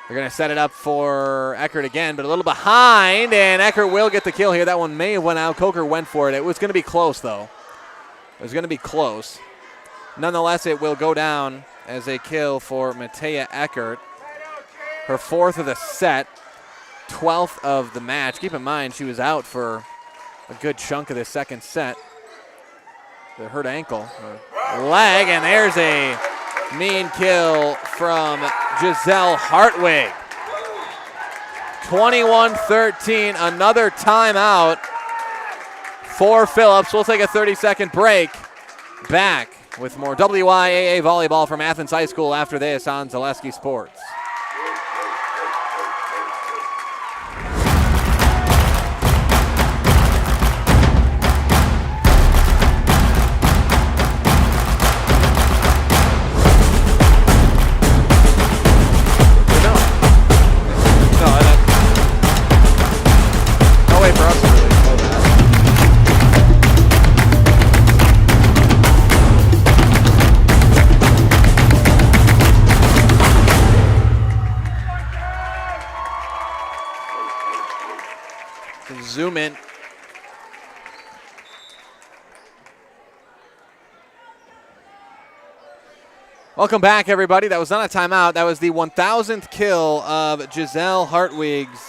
They're going to set it up for Eckert again, but a little behind, and Eckert will get the kill here. That one may have went out. Coker went for it. It was going to be close, though. It was going to be close. Nonetheless, it will go down as a kill for Matea Eckert. Her 4th of the set, 12th of the match. Keep in mind, she was out for a good chunk of the second set. The hurt ankle, leg, and there's a mean kill from Giselle Hartwig. 21-13, another timeout for Phillips. We'll take a 30-second break. Back with more WIAA volleyball from Athens High School after this on Zaleski Sports. Zoom in. Welcome back, everybody. That was not a timeout. That was the 1,000th kill of Giselle Hartwig's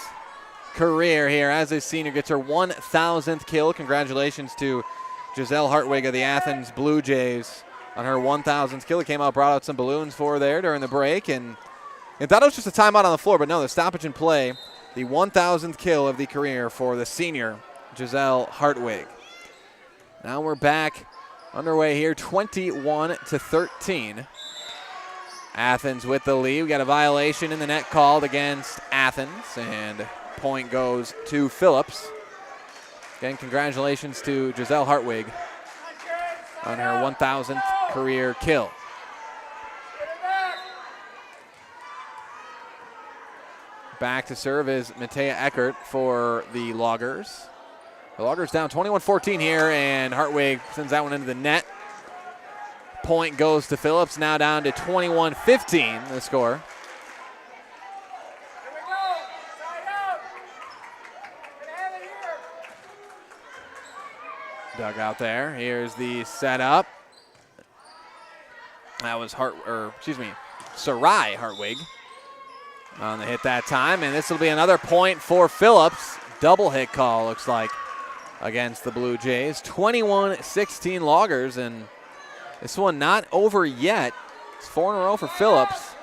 career here as a senior. Gets her 1,000th kill. Congratulations to Giselle Hartwig of the Athens Blue Jays on her 1,000th kill. It came out, brought out some balloons for her there during the break, and I thought it was just a timeout on the floor, but no, the stoppage in play. The 1,000th kill of the career for the senior, Giselle Hartwig. Now we're back underway here, 21-13. Athens with the lead. We got a violation in the net called against Athens, and point goes to Phillips. Again, congratulations to Giselle Hartwig on her 1,000th career kill. Back to serve is Matea Eckert for the Loggers. The Loggers down 21-14 here, and Hartwig sends that one into the net. Point goes to Phillips, now down to 21-15, the score. Dug out there. Here's the setup. That was Sarai Hartwig on the hit that time, and this will be another point for Phillips. Double hit call, looks like, against the Blue Jays. 21-16 Loggers, and this one not over yet. It's 4 in a row for Phillips.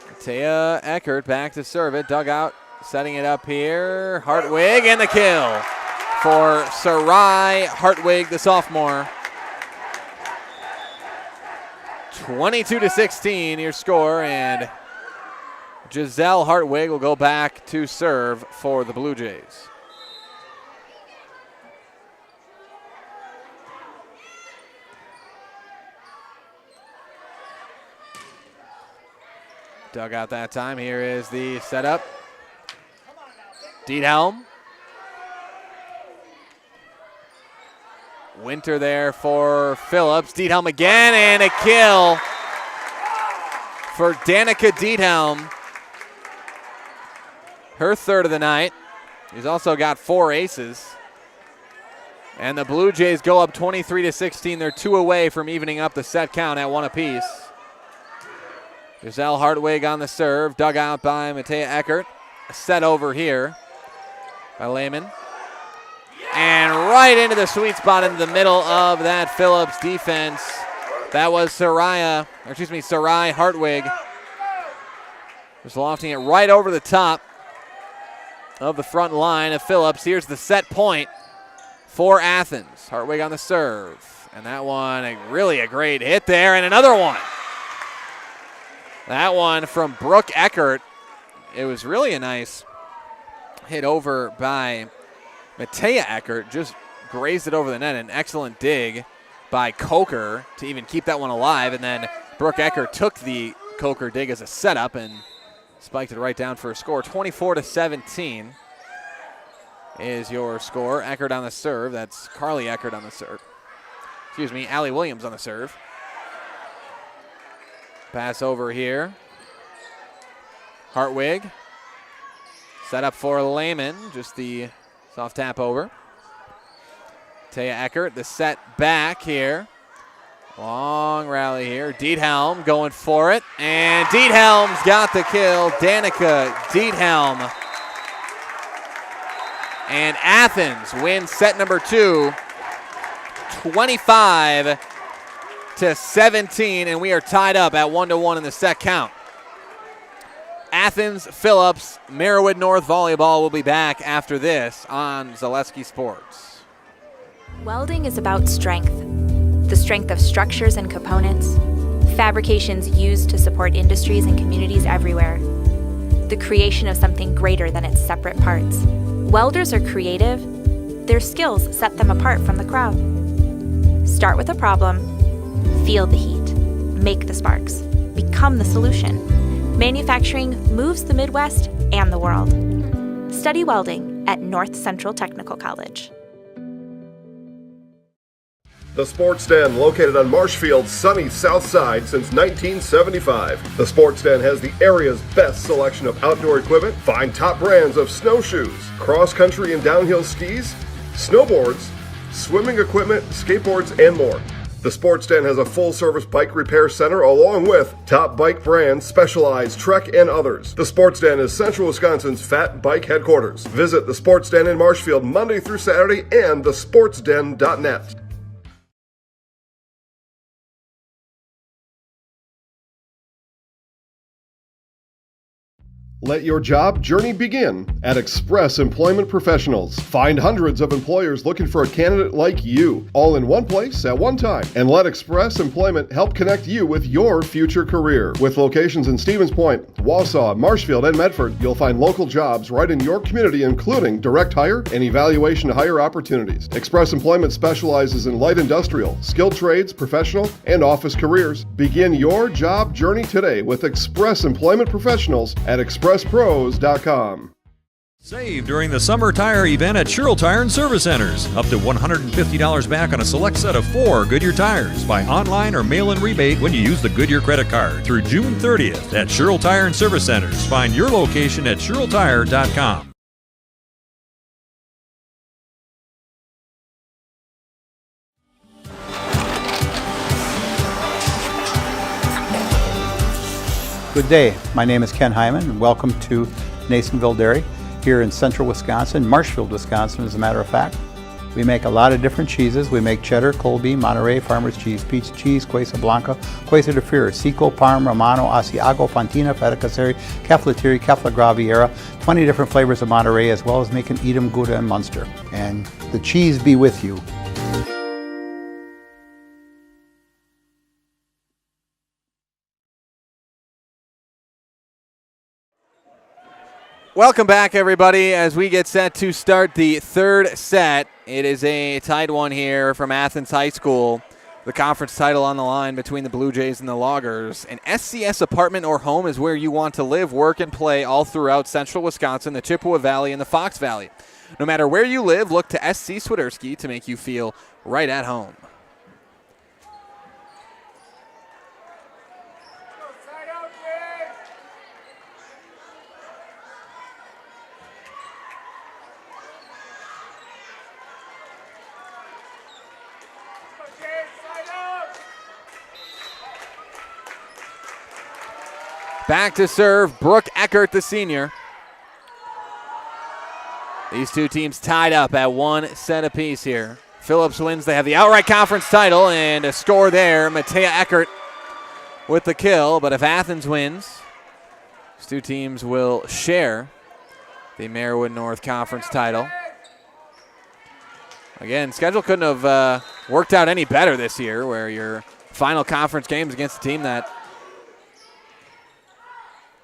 Matea Eckert back to serve it. Dug out, setting it up here. Hartwig, and the kill for Sarai Hartwig, the sophomore. 22-16 your score, and Giselle Hartwig will go back to serve for the Blue Jays. Dug out that time. Here is the setup. Diethelm. Winter there for Phillips. Diethelm again, and a kill for Danica Diethelm. Her third of the night. She's also got 4 aces. And the Blue Jays go up 23-16. They're 2 away from evening up the set count at 1 apiece. Giselle Hartwig on the serve. Dug out by Matea Eckert. A set over here by Lehman. And right into the sweet spot in the middle of that Phillips defense. That was Sarai Hartwig. Just lofting it right over the top of the front line of Phillips. Here's the set point for Athens. Hartwig on the serve. And that one, really a great hit there. And another one. That one from Brooke Eckert. It was really a nice hit over by Matea Eckert. Just grazed it over the net. An excellent dig by Coker to even keep that one alive. And then Brooke Eckert took the Coker dig as a setup and spiked it right down for a score. 24-17 is your score. Eckert on the serve. That's Carly Eckert on the serve. Excuse me, Allie Williams on the serve. Pass over here. Hartwig. Set up for Lehman. Just the soft tap over. Taya Eckert, the set back here. Long rally here. Diethelm going for it. And Diethelm's got the kill. Danica Diethelm. And Athens wins set number 2. 25-17, and we are tied up at 1-1 in the set count. Athens, Phillips, Merriwood North Volleyball will be back after this on Zaleski Sports. Welding is about strength. The strength of structures and components, fabrications used to support industries and communities everywhere. The creation of something greater than its separate parts. Welders are creative. Their skills set them apart from the crowd. Start with a problem, feel the heat, make the sparks, become the solution. Manufacturing moves the Midwest and the world. Study welding at North Central Technical College. The Sports Den, located on Marshfield's sunny south side since 1975. The Sports Den has the area's best selection of outdoor equipment. Find top brands of snowshoes, cross-country and downhill skis, snowboards, swimming equipment, skateboards, and more. The Sports Den has a full-service bike repair center along with top bike brands, Specialized, Trek, and others. The Sports Den is Central Wisconsin's Fat Bike headquarters. Visit the Sports Den in Marshfield Monday through Saturday and thesportsden.net. Let your job journey begin at Express Employment Professionals. Find hundreds of employers looking for a candidate like you, all in one place at one time. And let Express Employment help connect you with your future career. With locations in Stevens Point, Wausau, Marshfield, and Medford, you'll find local jobs right in your community, including direct hire and evaluation to hire opportunities. Express Employment specializes in light industrial, skilled trades, professional, and office careers. Begin your job journey today with Express Employment Professionals at expresspros.com. Save during the summer tire event at Sherrill Tire and Service Centers. Up to $150 back on a select set of 4 Goodyear tires. Buy online or mail-in rebate when you use the Goodyear credit card through June 30th at Sherrill Tire and Service Centers. Find your location at SherrillTire.com. Good day. My name is Ken Hyman, and welcome to Nasonville Dairy here in central Wisconsin, Marshfield, Wisconsin, as a matter of fact. We make a lot of different cheeses. We make cheddar, Colby, Monterey, Farmer's Cheese, Pizza Cheese, Quesa Blanca, Quesa de Freer, Seco, Parm, Romano, Asiago, Fontina, Feta Caseri, Caflateri, Cafla Graviera, 20 different flavors of Monterey, as well as making Edam, Gouda, and Munster. And the cheese be with you. Welcome back, everybody, as we get set to start the third set. It is a tied one here from Athens High School. The conference title on the line between the Blue Jays and the Loggers. An SCS apartment or home is where you want to live, work, and play all throughout central Wisconsin, the Chippewa Valley, and the Fox Valley. No matter where you live, look to SC Swiderski to make you feel right at home. Back to serve, Brooke Eckert, the senior. These two teams tied up at 1 set apiece here. Phillips wins. They have the outright conference title, and a score there. Matea Eckert with the kill, but if Athens wins, these two teams will share the Marywood North Conference title. Again, schedule couldn't have worked out any better this year, where your final conference game is against a team that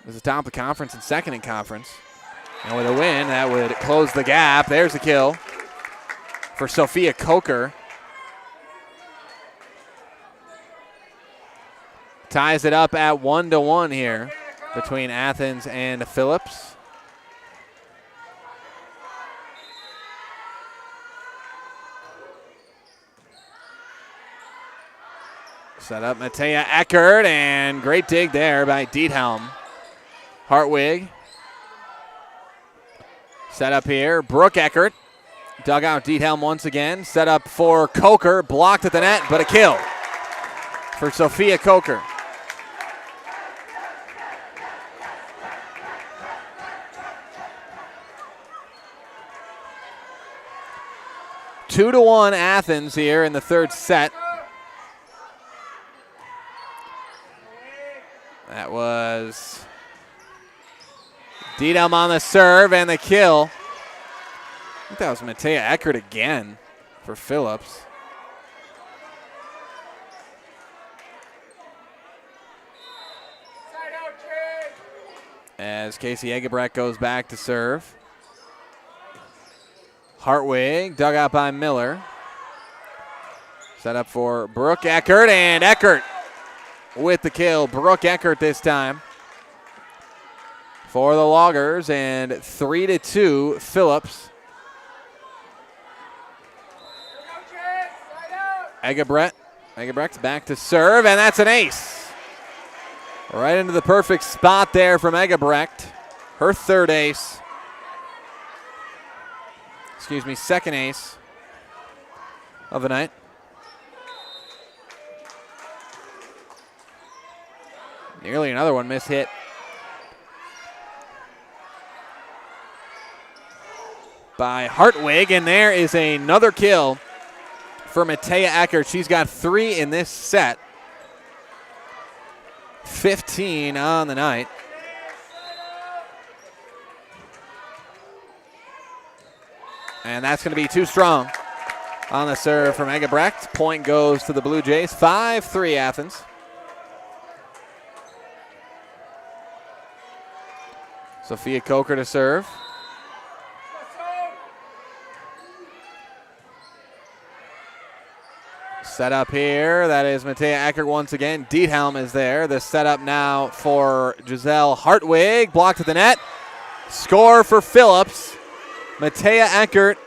is the top of the conference and second in conference. And with a win, that would close the gap. There's the kill for Sophia Coker. Ties it up at 1-1 here between Athens and Phillips. Set up Matea Eckert, and great dig there by Diethelm. Hartwig. Set up here. Brooke Eckert. Dug out Diethelm once again. Set up for Coker. Blocked at the net, but a kill for Sophia Coker. Two to 1 Athens here in the third set. That was Diethelm on the serve and the kill. I think that was Matea Eckert again for Phillips. As Casey Egebrecht goes back to serve. Hartwig, dug out by Miller. Set up for Brooke Eckert, and Eckert with the kill. Brooke Eckert this time for the Loggers, and 3-2 Phillips. Egebrecht back to serve, and that's an ace. Right into the perfect spot there from Egebrecht. Her third ace. Excuse me, second ace of the night. Nearly another one mishit. By Hartwig, and there is another kill for Matea Eckert. She's got 3 in this set. 15 on the night. And that's going to be too strong on the serve from Egebrecht. Point goes to the Blue Jays. 5-3 Athens. Sophia Coker to serve. Set up here. That is Matea Eckert once again. Diethelm is there. The setup now for Giselle Hartwig. Blocked at the net. Score for Phillips. Matea Eckert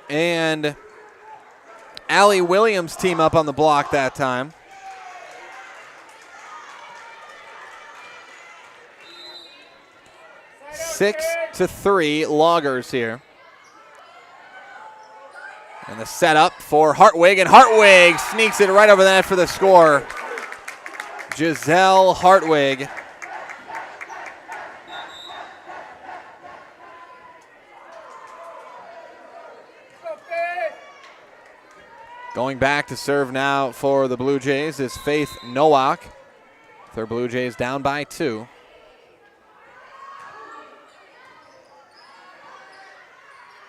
and Allie Williams team up on the block that time. Six to 3 Loggers here. And the setup for Hartwig, and Hartwig sneaks it right over the net for the score. Giselle Hartwig Going back to serve now for the Blue Jays is Faith Nowak. Their Blue Jays down by 2.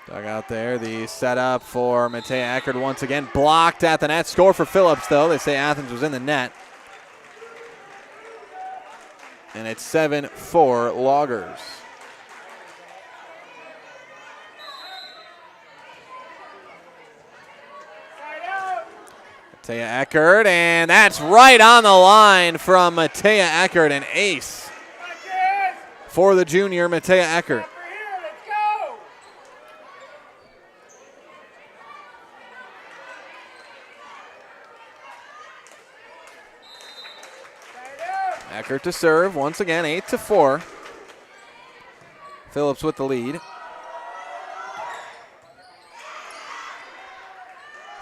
Dug out there, the setup for Matea Eckert once again. Blocked at the net. Score for Phillips, though. They say Athens was in the net. And it's 7-4 Loggers. Matea Eckert, and that's right on the line from Matea Eckert, an ace for the junior Matea Eckert. Eckert to serve once again, 8-4. Phillips with the lead.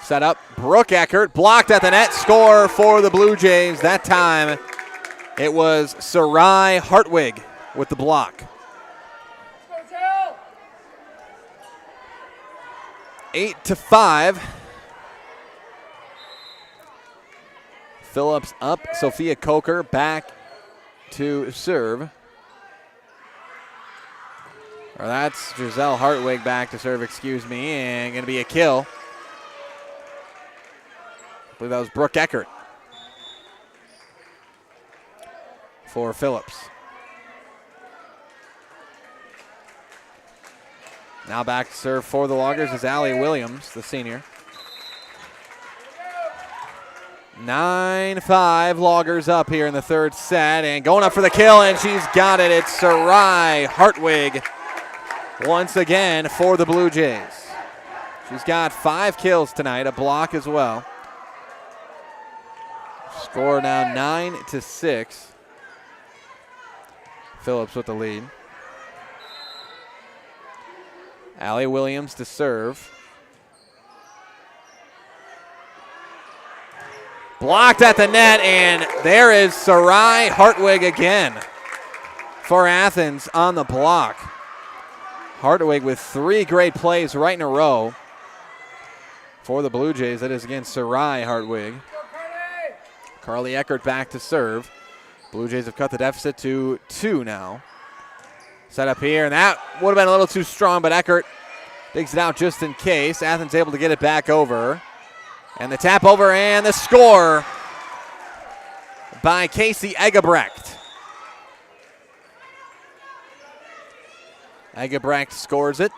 Set up, Brooke Eckert, blocked at the net, score for the Blue Jays. That time it was Sarai Hartwig with the block. 8-5. Phillips up, Sophia Coker back to serve. Or that's Giselle Hartwig back to serve, excuse me, and going to be a kill. I believe that was Brooke Eckert for Phillips. Now back to serve for the Loggers is Allie Williams, the senior. 9-5 Loggers up here in the third set, and going up for the kill, and she's got it. It's Sarai Hartwig once again for the Blue Jays. She's got 5 kills tonight, a block as well. Score now 9-6. Phillips with the lead. Allie Williams to serve. Blocked at the net, and there is Sarai Hartwig again for Athens on the block. Hartwig with 3 great plays right in a row for the Blue Jays. That is again Sarai Hartwig. Carly Eckert back to serve. Blue Jays have cut the deficit to 2 now. Set up here, and that would have been a little too strong, but Eckert digs it out just in case. Athens able to get it back over. And the tap over and the score by Casey Egebrecht. Egebrecht scores it.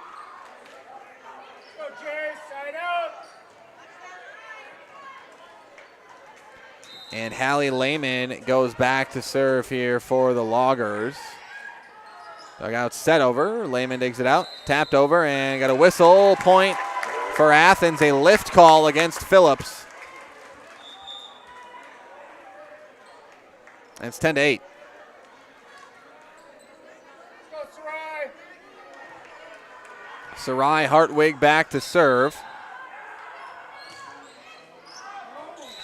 And Hallie Lehman goes back to serve here for the Loggers. Dugout set over. Lehman digs it out. Tapped over and got a whistle. Point for Athens. A lift call against Phillips. And it's 10-8. Sarai Hartwig back to serve.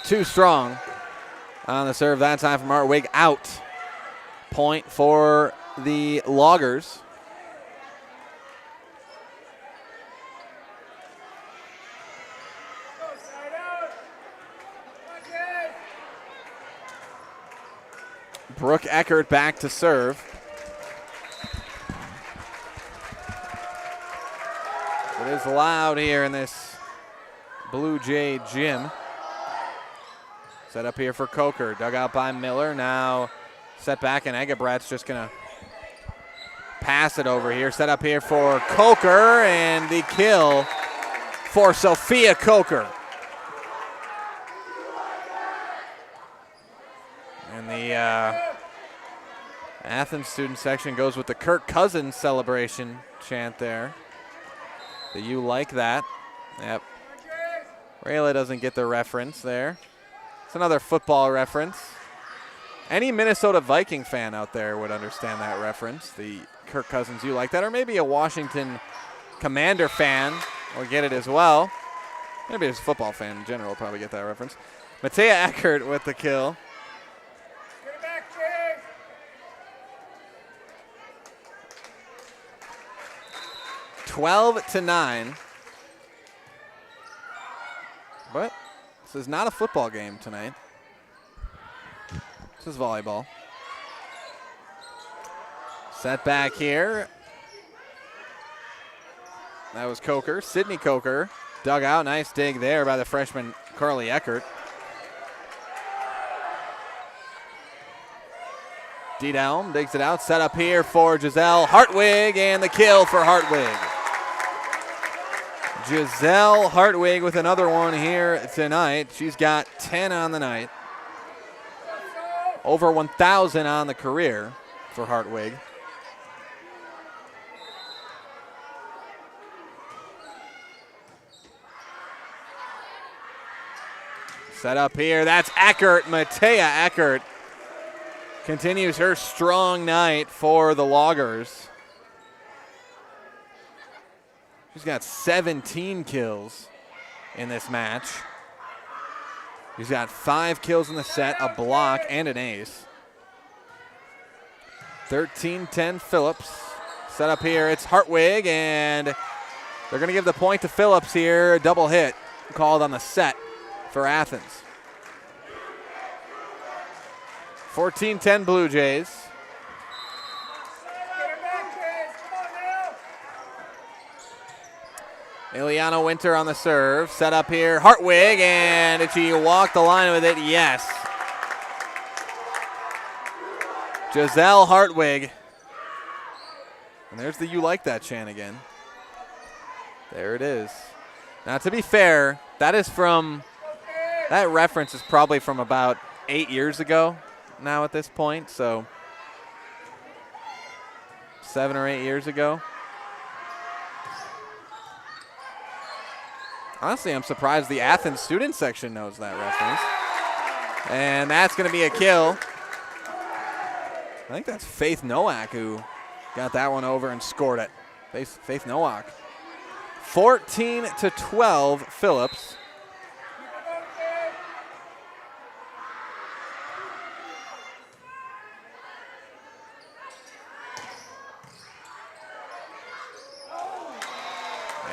Too strong on the serve that time from Hartwig. Out. Point for the Loggers. Brooke Eckert back to serve. It is loud here in this Blue Jay gym. Set up here for Coker. Dug out by Miller. Now set back, and Egebrecht's just going to pass it over here. Set up here for Coker, and the kill for Sophia Coker. And the Athens student section goes with the Kirk Cousins celebration chant there. Do you like that? Yep. Rayla doesn't get the reference there. It's another football reference. Any Minnesota Viking fan out there would understand that reference. The Kirk Cousins, you like that? Or maybe a Washington Commander fan will get it as well. Maybe a football fan in general will probably get that reference. Matea Eckert with the kill. 12-9. But This is not a football game tonight. This is volleyball. Set back here. That was Coker, Sydney Coker. Dug out, nice dig there by the freshman Carly Eckert. Diethelm digs it out, set up here for Giselle Hartwig, and the kill for Hartwig. Giselle Hartwig with another one here tonight. She's got 10 on the night. Over 1,000 on the career for Hartwig. Set up here, that's Eckert, Matea Eckert. Continues her strong night for the Loggers. She's got 17 kills in this match. She's got 5 kills in the set, a block, and an ace. 13-10 Phillips. Set up here, it's Hartwig, and they're going to give the point to Phillips here. Double hit called on the set for Athens. 14-10 Blue Jays. Ileana Winter on the serve. Set up here. Hartwig, and did she walk the line with it? Yes. Giselle Hartwig. And there's the "you like that" chant again. There it is. Now, to be fair, that reference is probably from about 8 years ago now at this point, so 7 or 8 years ago. Honestly, I'm surprised the Athens student section knows that reference. And that's going to be a kill. I think that's Faith Nowak who got that one over and scored it. Faith Nowak. 14-12 Phillips.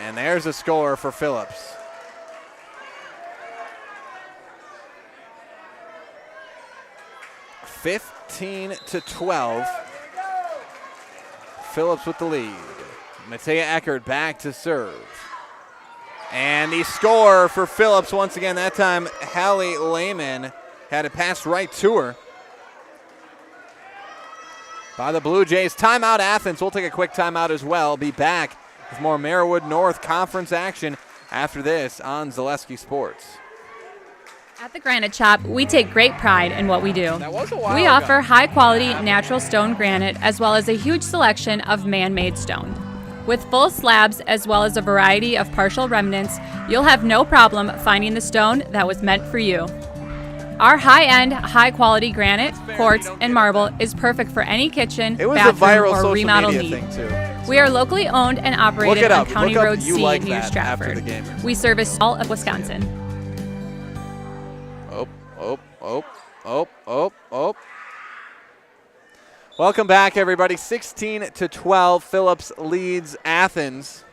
And there's a score for Phillips. (15-12). Phillips with the lead. Matea Eckert back to serve. And the score for Phillips once again, that time Hallie Lehman had it passed right to her. By the Blue Jays. Timeout Athens. We'll take a quick timeout as well. Be back with more Merriwood North Conference action after this on Zaleski Sports. At the Granite Shop, we take great pride in what we do. We offer high-quality natural stone granite as well as a huge selection of man-made stone. With full slabs as well as a variety of partial remnants, you'll have no problem finding the stone that was meant for you. Our high-end, high-quality granite, quartz, and marble is perfect for any kitchen, bathroom, or remodel need. We are locally owned and operated on County Road C near Stratford. We service all of Wisconsin. Welcome back, everybody. 16-12. Phillips leads Athens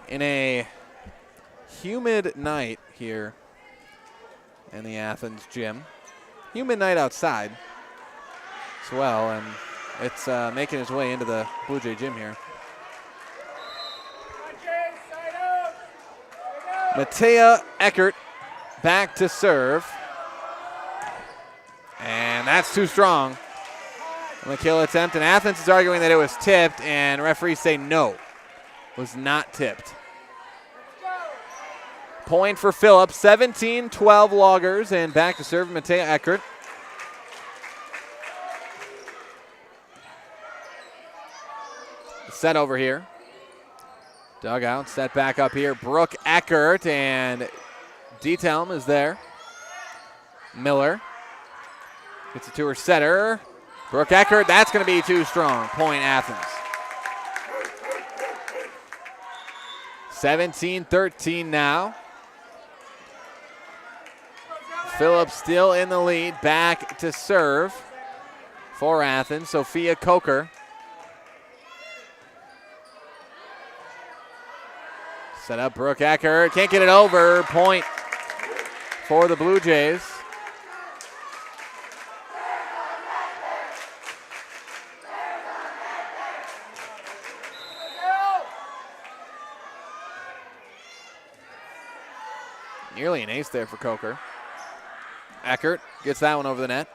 in a humid night here in the Athens gym. Humid night outside as well, and it's making its way into the Blue Jay gym here. Matea Eckert back to serve. And that's too strong. On the kill attempt, and Athens is arguing that it was tipped, and referees say no, was not tipped. Point for Phillips, 17-12 Loggers, and back to serve Matea Eckert. Set over here. Dug out, set back up here. Brooke Eckert, and Diethelm is there. Miller gets it to her setter. Brooke Eckert, that's going to be too strong. Point Athens. 17-13 now. Phillips still in the lead. Back to serve for Athens. Sophia Coker. Set up Brooke Eckert. Can't get it over. Point for the Blue Jays. Nearly an ace there for Coker. Eckert gets that one over the net.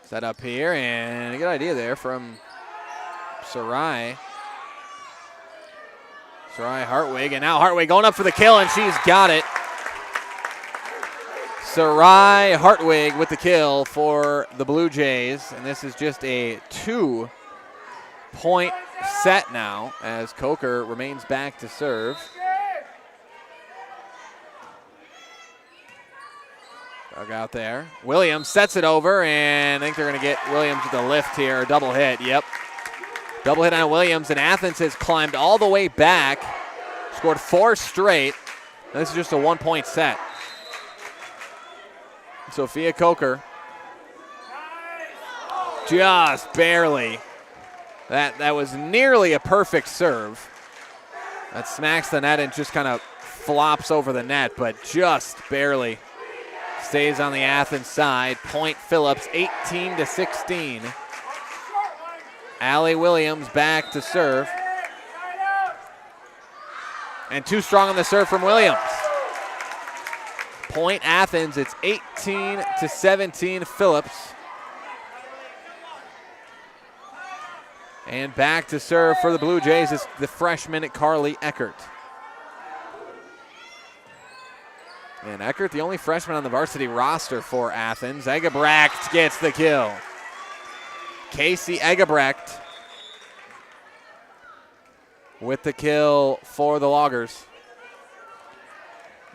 Set up here, and a good idea there from Sarai. Sarai Hartwig, and now Hartwig going up for the kill, and she's got it. Sarai Hartwig with the kill for the Blue Jays, and this is just a 2-point set now as Coker remains back to serve. Dug out there. Williams sets it over, and I think they're going to get Williams with a lift here, a double hit. Yep. Double hit on Williams, and Athens has climbed all the way back, scored 4 straight. And this is just a 1-point set. Sophia Coker, just barely. That was nearly a perfect serve. That smacks the net and just kind of flops over the net, but just barely. Stays on the Athens side. Point Phillips, 18-16. Allie Williams back to serve. And too strong on the serve from Williams. Point Athens, it's 18-17 Phillips. And back to serve for the Blue Jays is the freshman Carly Eckert. And Eckert, the only freshman on the varsity roster for Athens. Egebrecht gets the kill. Casey Egebrecht with the kill for the Loggers.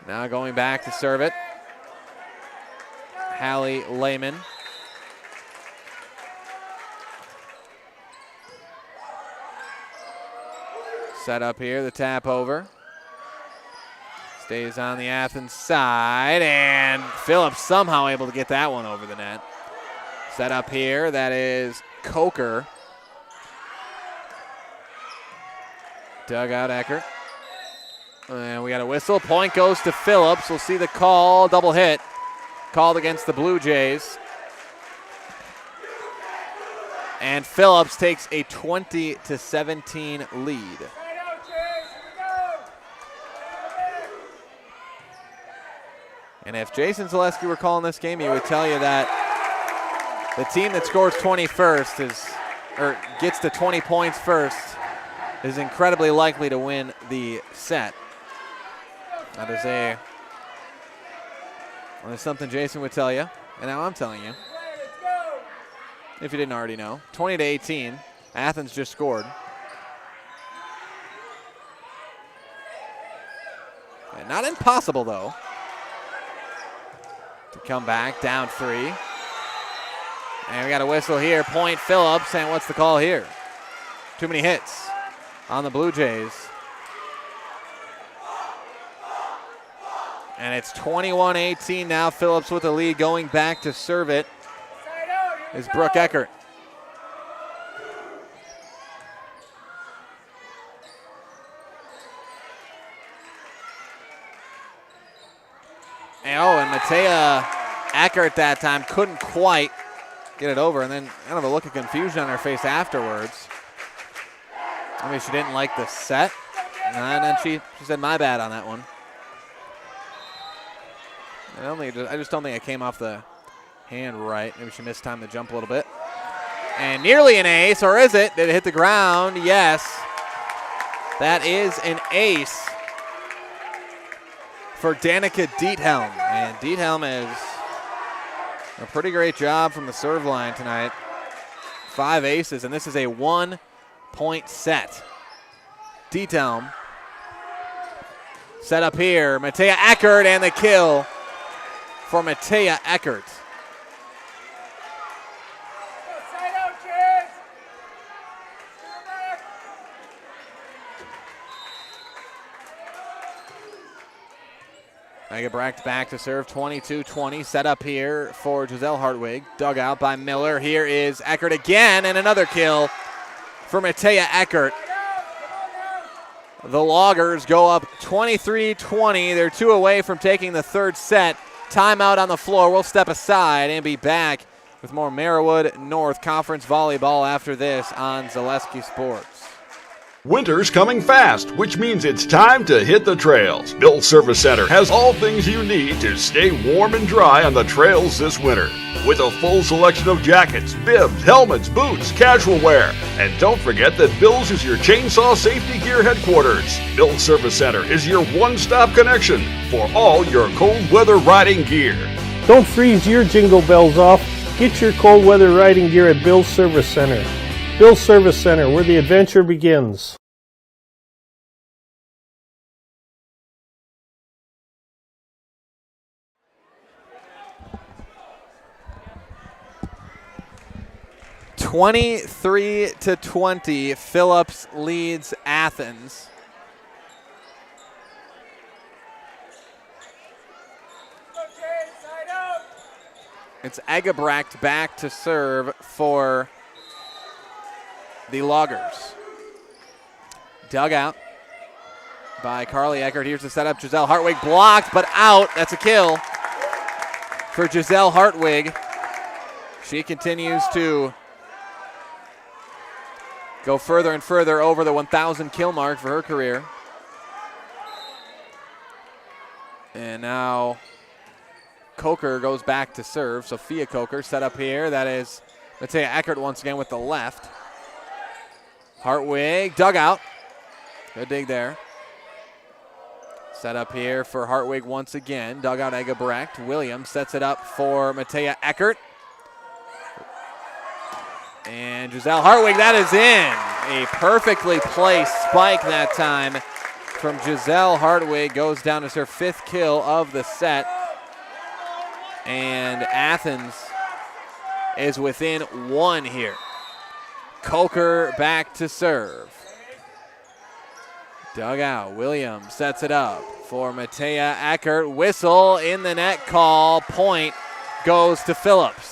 Now going back to serve it. Hallie Lehman. Set up here, the tap over. Stays on the Athens side, and Phillips somehow able to get that one over the net. Set up here, that is Coker. Dug out Eckert. And we got a whistle. Point goes to Phillips. We'll see the call. Double hit called against the Blue Jays. And Phillips takes a 20-17 lead. And if Jason Zaleski were calling this game, he would tell you that the team that scores 20 first gets to 20 points first is incredibly likely to win the set. That is something Jason would tell you, and now I'm telling you. If you didn't already know. 20-18, Athens just scored. And not impossible, though, to come back down 3. And we got a whistle here. Point Phillips, and what's the call here? Too many hits on the Blue Jays. And it's 21-18 now. Phillips with the lead. Going back to serve it is Brooke Eckert. And Matea Eckert that time couldn't quite get it over, and then kind of a look of confusion on her face afterwards. Maybe she didn't like the set, and then she said, "My bad" on that one. I just don't think it came off the hand right. Maybe she missed time to jump a little bit. And nearly an ace, or is it? Did it hit the ground? Yes. That is an ace for Danica Diethelm. And Diethelm is a pretty great job from the serve line tonight. 5 aces, and this is a 1-point set. Diethelm set up here. Matea Eckert, and the kill for Matea Eckert. Egebrecht back to serve, 22-20. Set up here for Giselle Hartwig. Dug out by Miller. Here is Eckert again, and another kill for Matea Eckert. The Loggers go up 23-20. They're 2 away from taking the third set. Timeout on the floor. We'll step aside and be back with more Merriwood North Conference Volleyball after this on Zaleski Sports. Winter's coming fast, which means it's time to hit the trails. Bill's Service Center has all things you need to stay warm and dry on the trails this winter. With a full selection of jackets, bibs, helmets, boots, casual wear. And don't forget that Bill's is your chainsaw safety gear headquarters. Bill's Service Center is your one-stop connection for all your cold weather riding gear. Don't freeze your jingle bells off. Get your cold weather riding gear at Bill's Service Center. Bill's Service Center, where the adventure begins. (23-20). Phillips leads Athens. It's Egebrecht back to serve for the Loggers. Dug out by Carly Eckert. Here's the setup. Giselle Hartwig blocked, but out. That's a kill for Giselle Hartwig. She continues to go further and further over the 1,000 kill mark for her career. And now Coker goes back to serve. Sophia Coker set up here. That is Matea Eckert once again with the left. Hartwig, dug out. Good dig there. Set up here for Hartwig once again. Dug out Egebrecht. Williams sets it up for Matea Eckert. And Giselle Hartwig, that is in. A perfectly placed spike that time from Giselle Hartwig. Goes down as her 5th kill of the set. And Athens is within 1 here. Coker back to serve. Dug out. Williams sets it up for Matea Eckert. Whistle in the net call. Point goes to Phillips.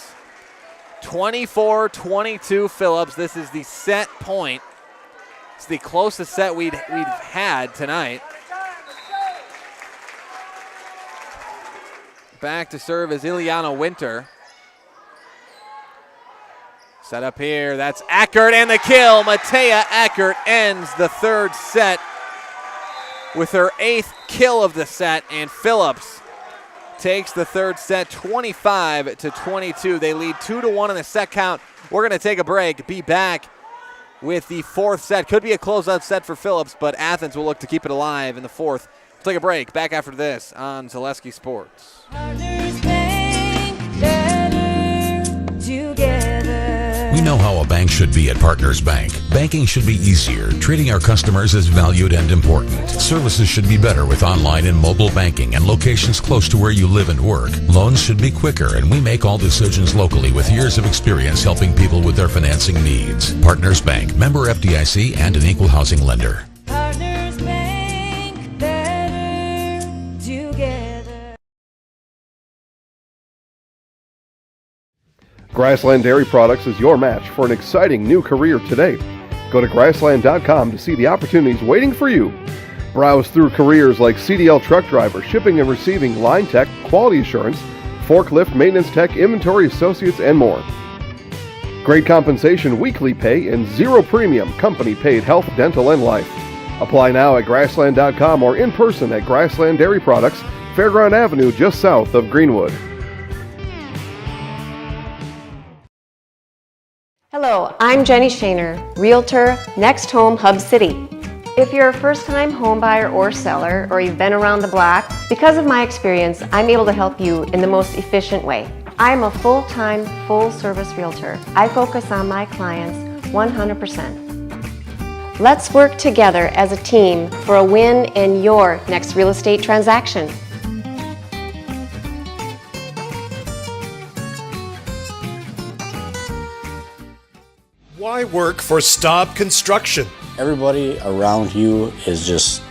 24-22 Phillips. This is the set point. It's the closest set we've had tonight. Back to serve is Ileana Winter. Set up here, that's Eckert and the kill. Matea Eckert ends the third set with her 8th kill of the set, and Phillips takes the third set 25-22. They lead 2-1 in the set count. We're going to take a break, be back with the 4th set. Could be a closeout set for Phillips, but Athens will look to keep it alive in the 4th. We'll take a break, back after this on Zaleski Sports. We know how a bank should be at Partners Bank. Banking should be easier, treating our customers as valued and important. Services should be better with online and mobile banking and locations close to where you live and work. Loans should be quicker, and we make all decisions locally with years of experience helping people with their financing needs. Partners Bank, member FDIC, and an equal housing lender. Partners Bank, better together. Grassland Dairy Products is your match for an exciting new career today. Go to grassland.com to see the opportunities waiting for you. Browse through careers like CDL truck driver, shipping and receiving, line tech, quality assurance, forklift, maintenance tech, inventory associates, and more. Great compensation, weekly pay, and zero premium company paid health, dental, and life. Apply now at grassland.com or in person at Grassland Dairy Products, Fairground Avenue, just south of Greenwood. Hello, I'm Jenny Shaner, Realtor, Next Home Hub City. If you're a first-time home buyer or seller, or you've been around the block, because of my experience, I'm able to help you in the most efficient way. I'm a full-time, full-service realtor. I focus on my clients 100%. Let's work together as a team for a win in your next real estate transaction. Why work for Staub Construction? Everybody around you is just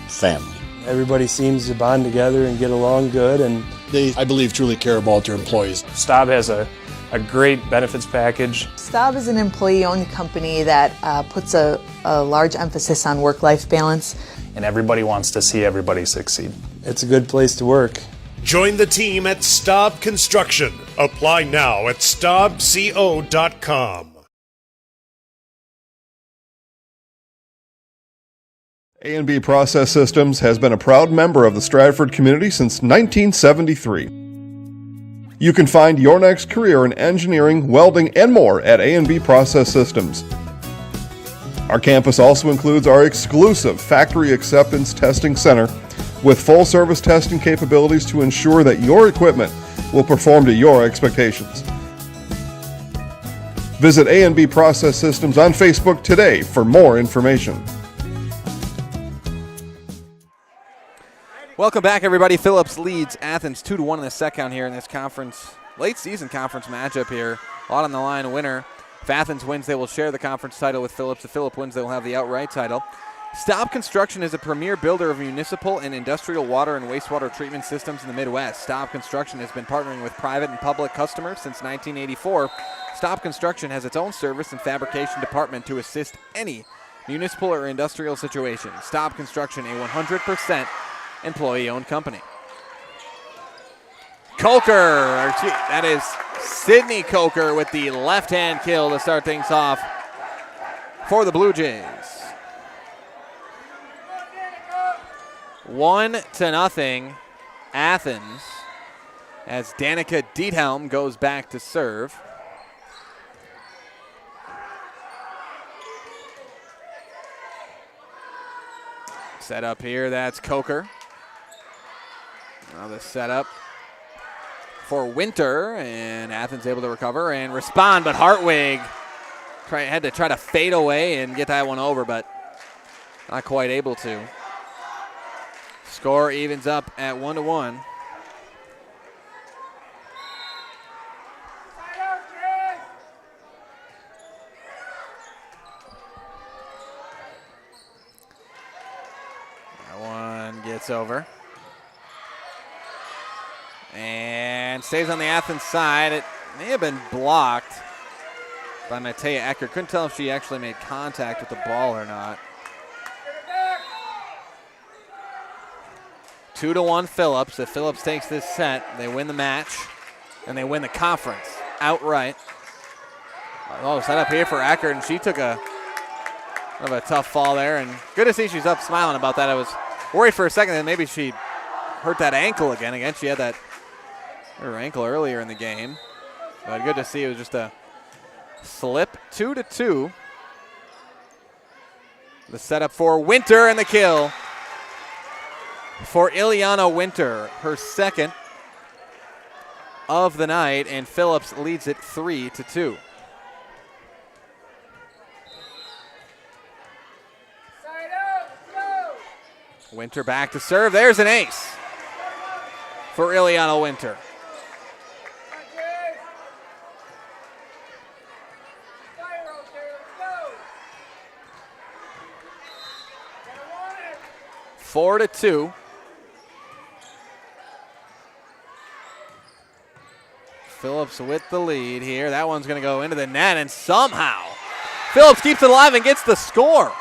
family. Everybody seems to bond together and get along good, and They, I believe, truly care about their employees. Staub has a a great benefits package. Staub is an employee-owned company that puts a large emphasis on work-life balance. And everybody wants to see everybody succeed. It's a good place to work. Join the team at Staub Construction. Apply now at staubco.com. A&B Process Systems has been a proud member of the Stratford community since 1973. You can find your next career in engineering, welding, and more at A&B Process Systems. Our campus also includes our exclusive Factory Acceptance Testing Center with full-service testing capabilities to ensure that your equipment will perform to your expectations. Visit A&B Process Systems on Facebook today for more information. Welcome back, everybody. Phillips leads Athens 2-1 in the set count here in this conference, late season conference matchup here. A lot on the line. Winner. If Athens wins, they will share the conference title with Phillips. If Phillips wins, they will have the outright title. Staub Construction is a premier builder of municipal and industrial water and wastewater treatment systems in the Midwest. Staub Construction has been partnering with private and public customers since 1984. Staub Construction has its own service and fabrication department to assist any municipal or industrial situation. Staub Construction, a 100% employee-owned company. Coker, that is Sydney Coker with the left-hand kill to start things off for the Blue Jays. 1-0 Athens as Danica Diethelm goes back to serve. Set up here, that's Coker. Now the setup for Winter, and Athens able to recover and respond, but Hartwig had to try to fade away and get that one over, but not quite able to. Score evens up at 1-1. That one gets over. And stays on the Athens side. It may have been blocked by Matea Ecker. Couldn't tell if she actually made contact with the ball or not. 2-1 Phillips. If Phillips takes this set, they win the match and they win the conference outright. Oh, set up here for Eckert, and she took a tough fall there. And good to see she's up smiling about that. I was worried for a second that maybe she hurt that ankle again. Again, she had her ankle earlier in the game. But good to see it was just a slip. 2-2. The setup for Winter and the kill for Ileana Winter, her second of the night, and Phillips leads it 3-2. Winter back to serve. There's an ace for Ileana Winter. Four to 2. Phillips with the lead here. That one's going to go into the net, and somehow Phillips keeps it alive and gets the score.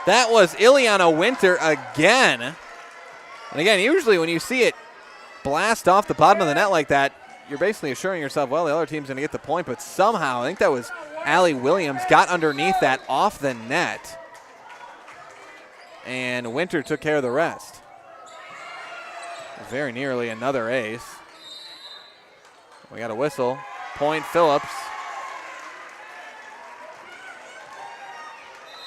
That was Ileana Winter again. And again, usually when you see it blast off the bottom of the net like that, you're basically assuring yourself, well, the other team's going to get the point. But somehow, I think that was Allie Williams, got underneath that off the net. And Winter took care of the rest. Very nearly another ace. We got a whistle. Point Phillips.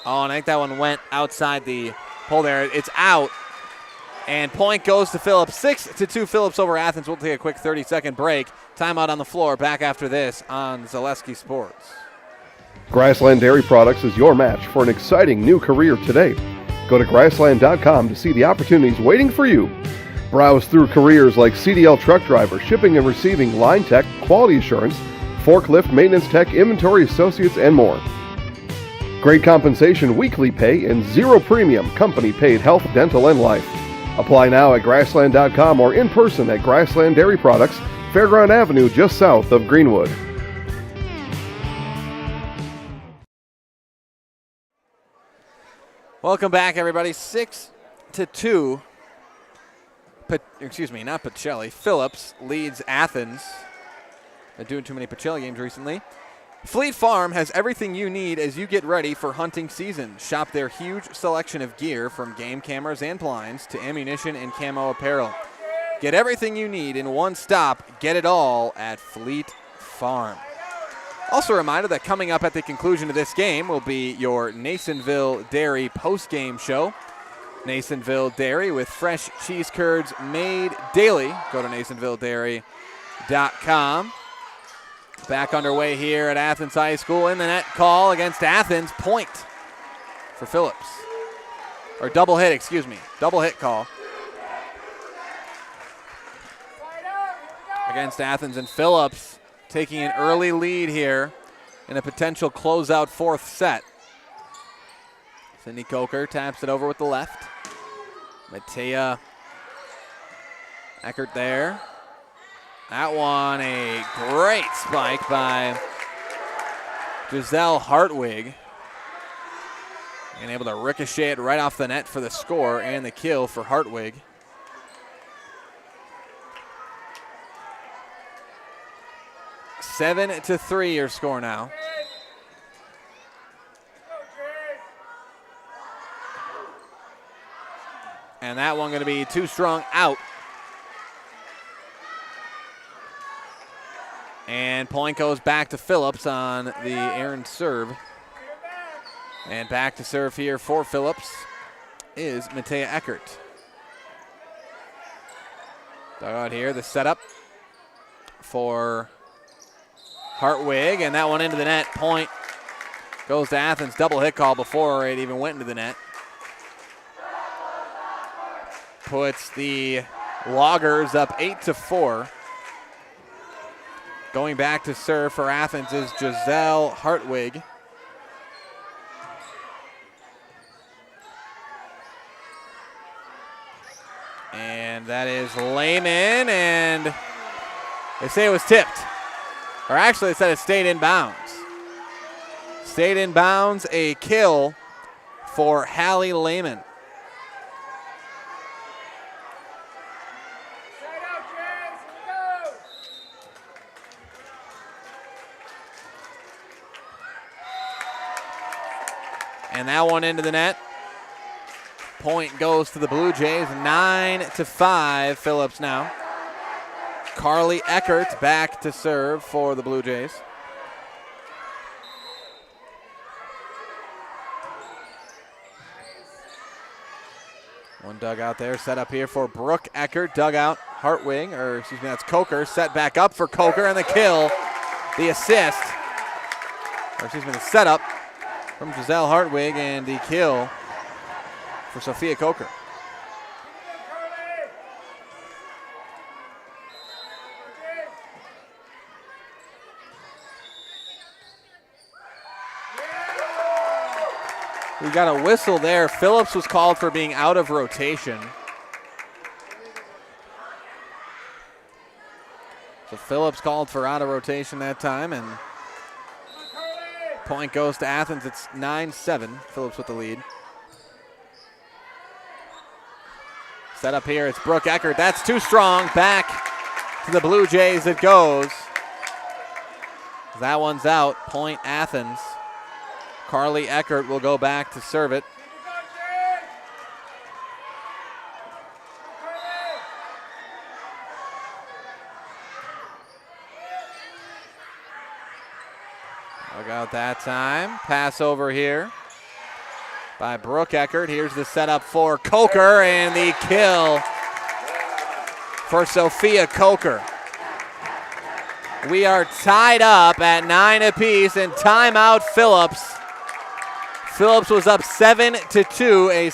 Oh, and I think that one went outside the pole there. It's out. And point goes to Phillips. 6-2 Phillips over Athens. We'll take a quick 30-second break. Timeout on the floor. Back after this on Zaleski Sports. Grassland Dairy Products is your match for an exciting new career today. Go to grassland.com to see the opportunities waiting for you. Browse through careers like CDL truck driver, shipping and receiving, line tech, quality assurance, forklift maintenance tech, inventory associates, and more. Great compensation, weekly pay, and zero premium company paid health, dental, and life. Apply now at grassland.com or in person at Grassland Dairy Products, Fairground Avenue just south of Greenwood. Welcome back, everybody. 6-2. Not Pacelli. Phillips leads Athens. Been doing too many Pacelli games recently. Fleet Farm has everything you need as you get ready for hunting season. Shop their huge selection of gear from game cameras and blinds to ammunition and camo apparel. Get everything you need in one stop. Get it all at Fleet Farm. Also a reminder that coming up at the conclusion of this game will be your Nasonville Dairy post-game show. Nasonville Dairy with fresh cheese curds made daily. Go to NasonvilleDairy.com. Back underway here at Athens High School. In the net call against Athens. Point for Phillips. Or double hit, excuse me. Double hit call against Athens, and Phillips taking an early lead here in a potential closeout fourth set. Cindy Coker taps it over with the left. Matea Eckert there. That one, a great spike by Giselle Hartwig. And able to ricochet it right off the net for the score and the kill for Hartwig. Seven to 3 your score now. And that one going to be too strong out. And point goes back to Phillips on the errant serve. And back to serve here for Phillips is Matea Eckert. Dug out here, the setup for Hartwig, and that one into the net. Point goes to Athens. Double hit call before it even went into the net. Puts the Loggers up 8-4. Going back to serve for Athens is Giselle Hartwig. And that is Lehman, and they say it was tipped. Or actually, they said it stayed in bounds. Stayed in bounds, a kill for Hallie Lehman. And that one into the net. Point goes to the Blue Jays, 9-5, Phillips now. Carly Eckert back to serve for the Blue Jays. One dugout there, set up here for Brooke Eckert. Dugout, Hartwig, or excuse me, that's Coker. Set back up for Coker, and the kill, the assist, or excuse me, the setup from Giselle Hartwig, and the kill for Sophia Coker. We got a whistle there. Phillips was called for being out of rotation. So Phillips called for out of rotation that time, and point goes to Athens. It's 9-7. Phillips with the lead. Set up here. It's Brooke Eckert. That's too strong. Back to the Blue Jays it goes. That one's out. Point Athens. Carly Eckert will go back to serve it. Look out that time. Pass over here by Brooke Eckert. Here's the setup for Coker, and the kill for Sophia Coker. We are tied up at 9 apiece, and timeout Phillips. Phillips was up 7-2, a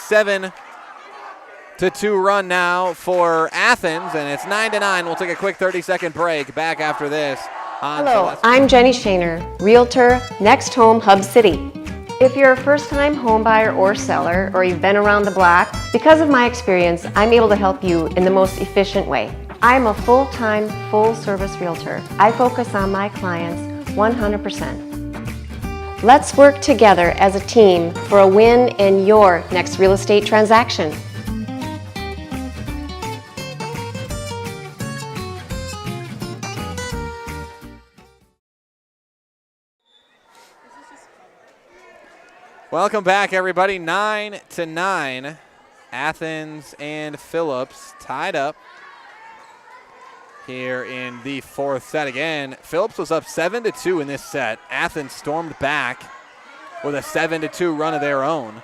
7-2 run now for Athens, and it's 9-9. We'll take a quick 30-second break. Back after this. Hello, I'm Jenny Shaner, Realtor, Next Home Hub City. If you're a first-time home buyer or seller, or you've been around the block, because of my experience, I'm able to help you in the most efficient way. I'm a full-time, full-service realtor. I focus on my clients 100%. Let's work together as a team for a win in your next real estate transaction. Welcome back, everybody. 9-9. Athens and Phillips tied up here in the fourth set. Again, Phillips was up 7-2 in this set. Athens stormed back with a 7-2 run of their own.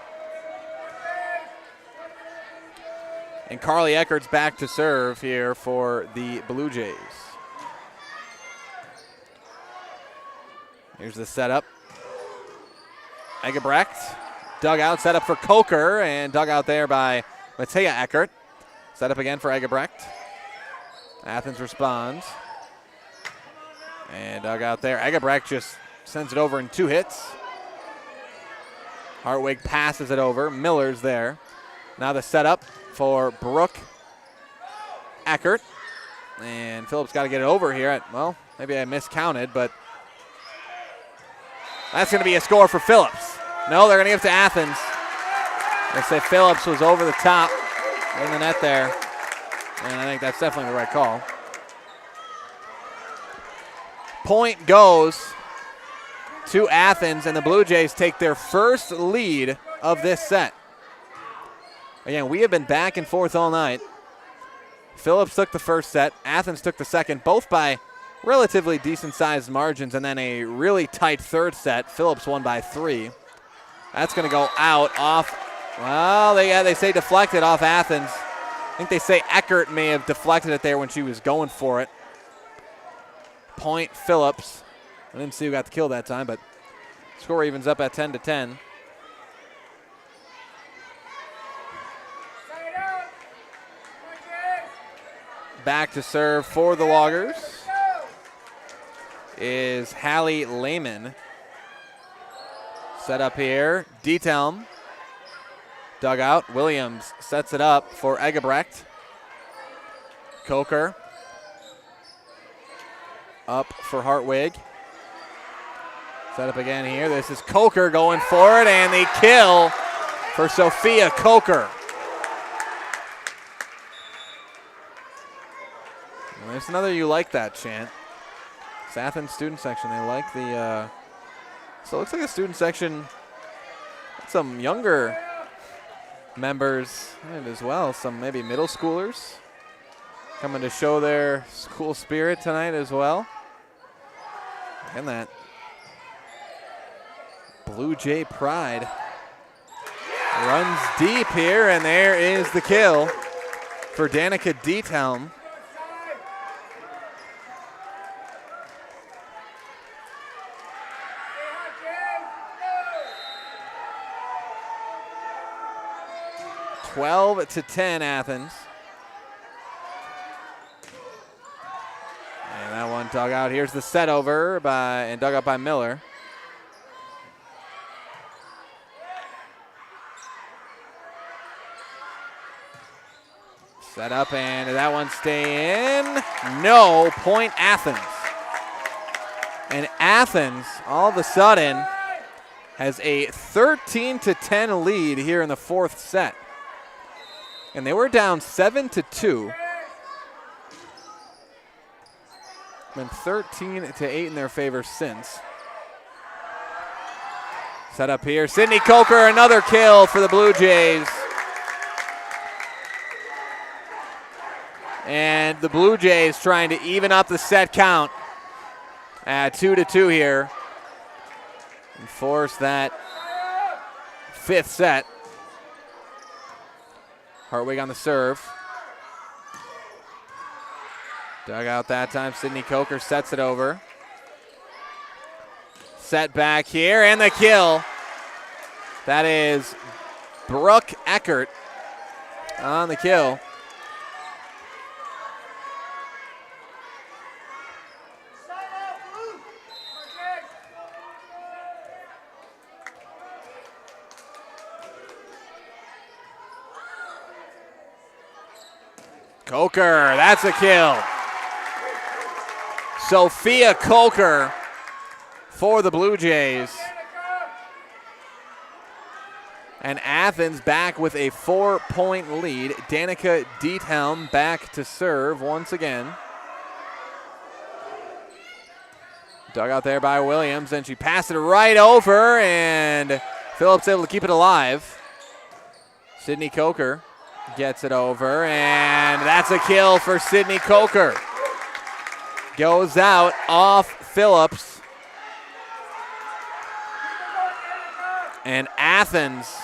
And Carly Eckert's back to serve here for the Blue Jays. Here's the setup. Egebrecht, dug out, set up for Coker, and dug out there by Matea Eckert. Set up again for Egebrecht. Athens responds. And dug out there. Egebrecht just sends it over in 2 hits. Hartwig passes it over. Miller's there. Now the setup for Brooke Eckert. And Phillips got to get it over here. Well, maybe I miscounted, but that's going to be a score for Phillips. No, they're going to give it to Athens. They say Phillips was over the top in the net there. And I think that's definitely the right call. Point goes to Athens, and the Blue Jays take their first lead of this set. Again, we have been back and forth all night. Phillips took the first set. Athens took the second, both by relatively decent-sized margins, and then a really tight third set. Phillips won by 3. That's going to go out off. Well, they say deflected off Athens. I think they say Eckert may have deflected it there when she was going for it. Point Phillips. I didn't see who got the kill that time, but score evens up at 10-10. Back to serve for the Loggers is Hallie Lehman. Set up here. Dietelm. Dug out. Williams sets it up for Egebrecht. Coker. Up for Hartwig. Set up again here. This is Coker going for it, and the kill for Sophia Coker. And there's another "you like that" chant. It's Athens student section. They like the. So it looks like a student section. Some younger members as well. Some maybe middle schoolers coming to show their school spirit tonight as well. And that Blue Jay pride runs deep here, and there is the kill for Danica Dietelm. Twelve to 10 Athens. And that one dug out. Here's the set over and dug out by Miller. Set up, and did that one stay in? No, point Athens. And Athens, all of a sudden, has a 13-10 lead here in the fourth set. And they were down 7-2. Been 13-8 in their favor since. Set up here. Sydney Coker, another kill for the Blue Jays. And the Blue Jays trying to even up the set count at 2-2 here. And force that fifth set. Hartwig on the serve. Dug out that time. Sydney Coker sets it over. Set back here, and the kill. That is Brooke Eckert on the kill. Coker, that's a kill. Sophia Coker for the Blue Jays. And Athens back with a 4-point lead. Danica Diethelm back to serve once again. Dug out there by Williams, and she passed it right over, and Phillips able to keep it alive. Sydney Coker gets it over, and that's a kill for Sydney Coker. Goes out off Phillips. And Athens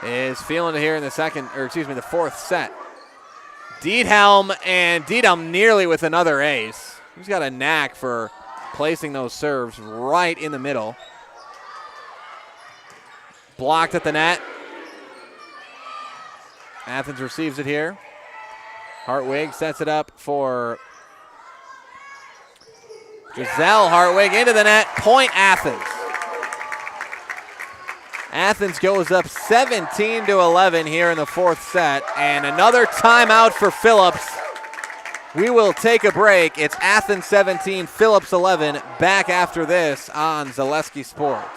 is feeling it here in the the fourth set. Diethelm nearly with another ace. He's got a knack for placing those serves right in the middle. Blocked at the net. Athens receives it here. Hartwig sets it up for Giselle Hartwig into the net. Point Athens. Athens goes up 17-11 here in the fourth set. And another timeout for Phillips. We will take a break. It's Athens 17, Phillips 11. Back after this on Zaleski Sports.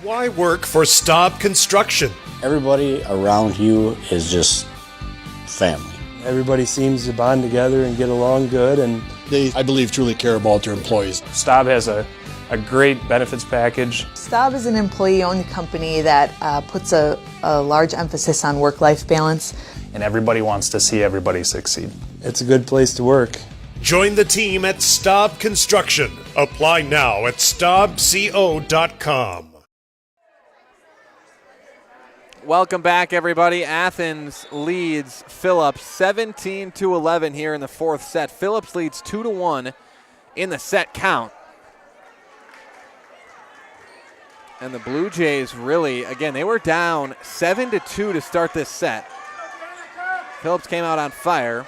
Why work for Staub Construction? Everybody around you is just family. Everybody seems to bond together and get along good, and They, I believe, truly care about their employees. Staub has a great benefits package. Staub is an employee-owned company that puts a large emphasis on work-life balance. And everybody wants to see everybody succeed. it's a good place to work. Join the team at Staub Construction. Apply now at staubco.com. Welcome back, everybody. Athens leads Phillips 17-11 here in the fourth set. Phillips leads 2-1 in the set count. And the Blue Jays really, again, they were down 7-2 to start this set. Phillips came out on fire.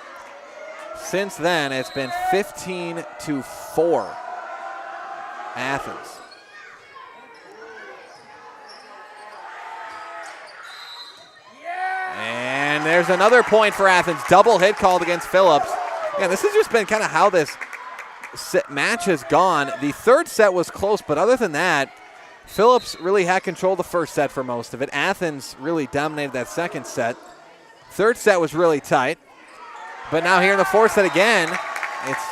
Since then, it's been 15-4 Athens. And there's another point for Athens. Double hit called against Phillips. Yeah, this has just been kind of how this match has gone. The third set was close, but other than that, Phillips really had control the first set for most of it. Athens really dominated that second set. Third set was really tight. But now here in the fourth set again, it's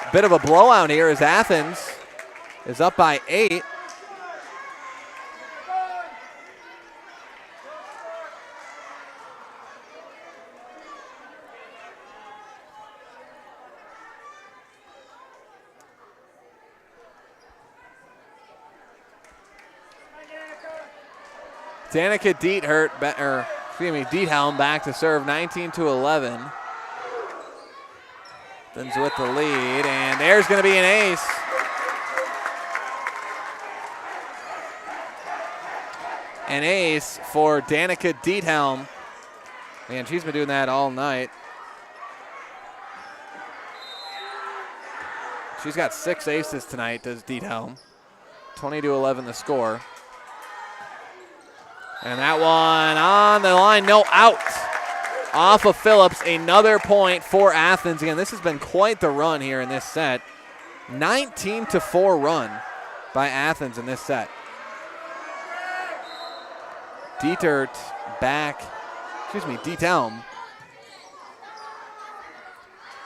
a bit of a blowout here as Athens is up by 8. Danica Diethelm back to serve, 19-11. Athens with the lead, and there's going to be an ace. An ace for Danica Diethelm. Man, she's been doing that all night. She's got 6 aces tonight, does Diethelm. 20-11 the score. And that one on the line, no out. Off of Phillips, another point for Athens. Again, this has been quite the run here in this set. 19-4 run by Athens in this set. Diethelm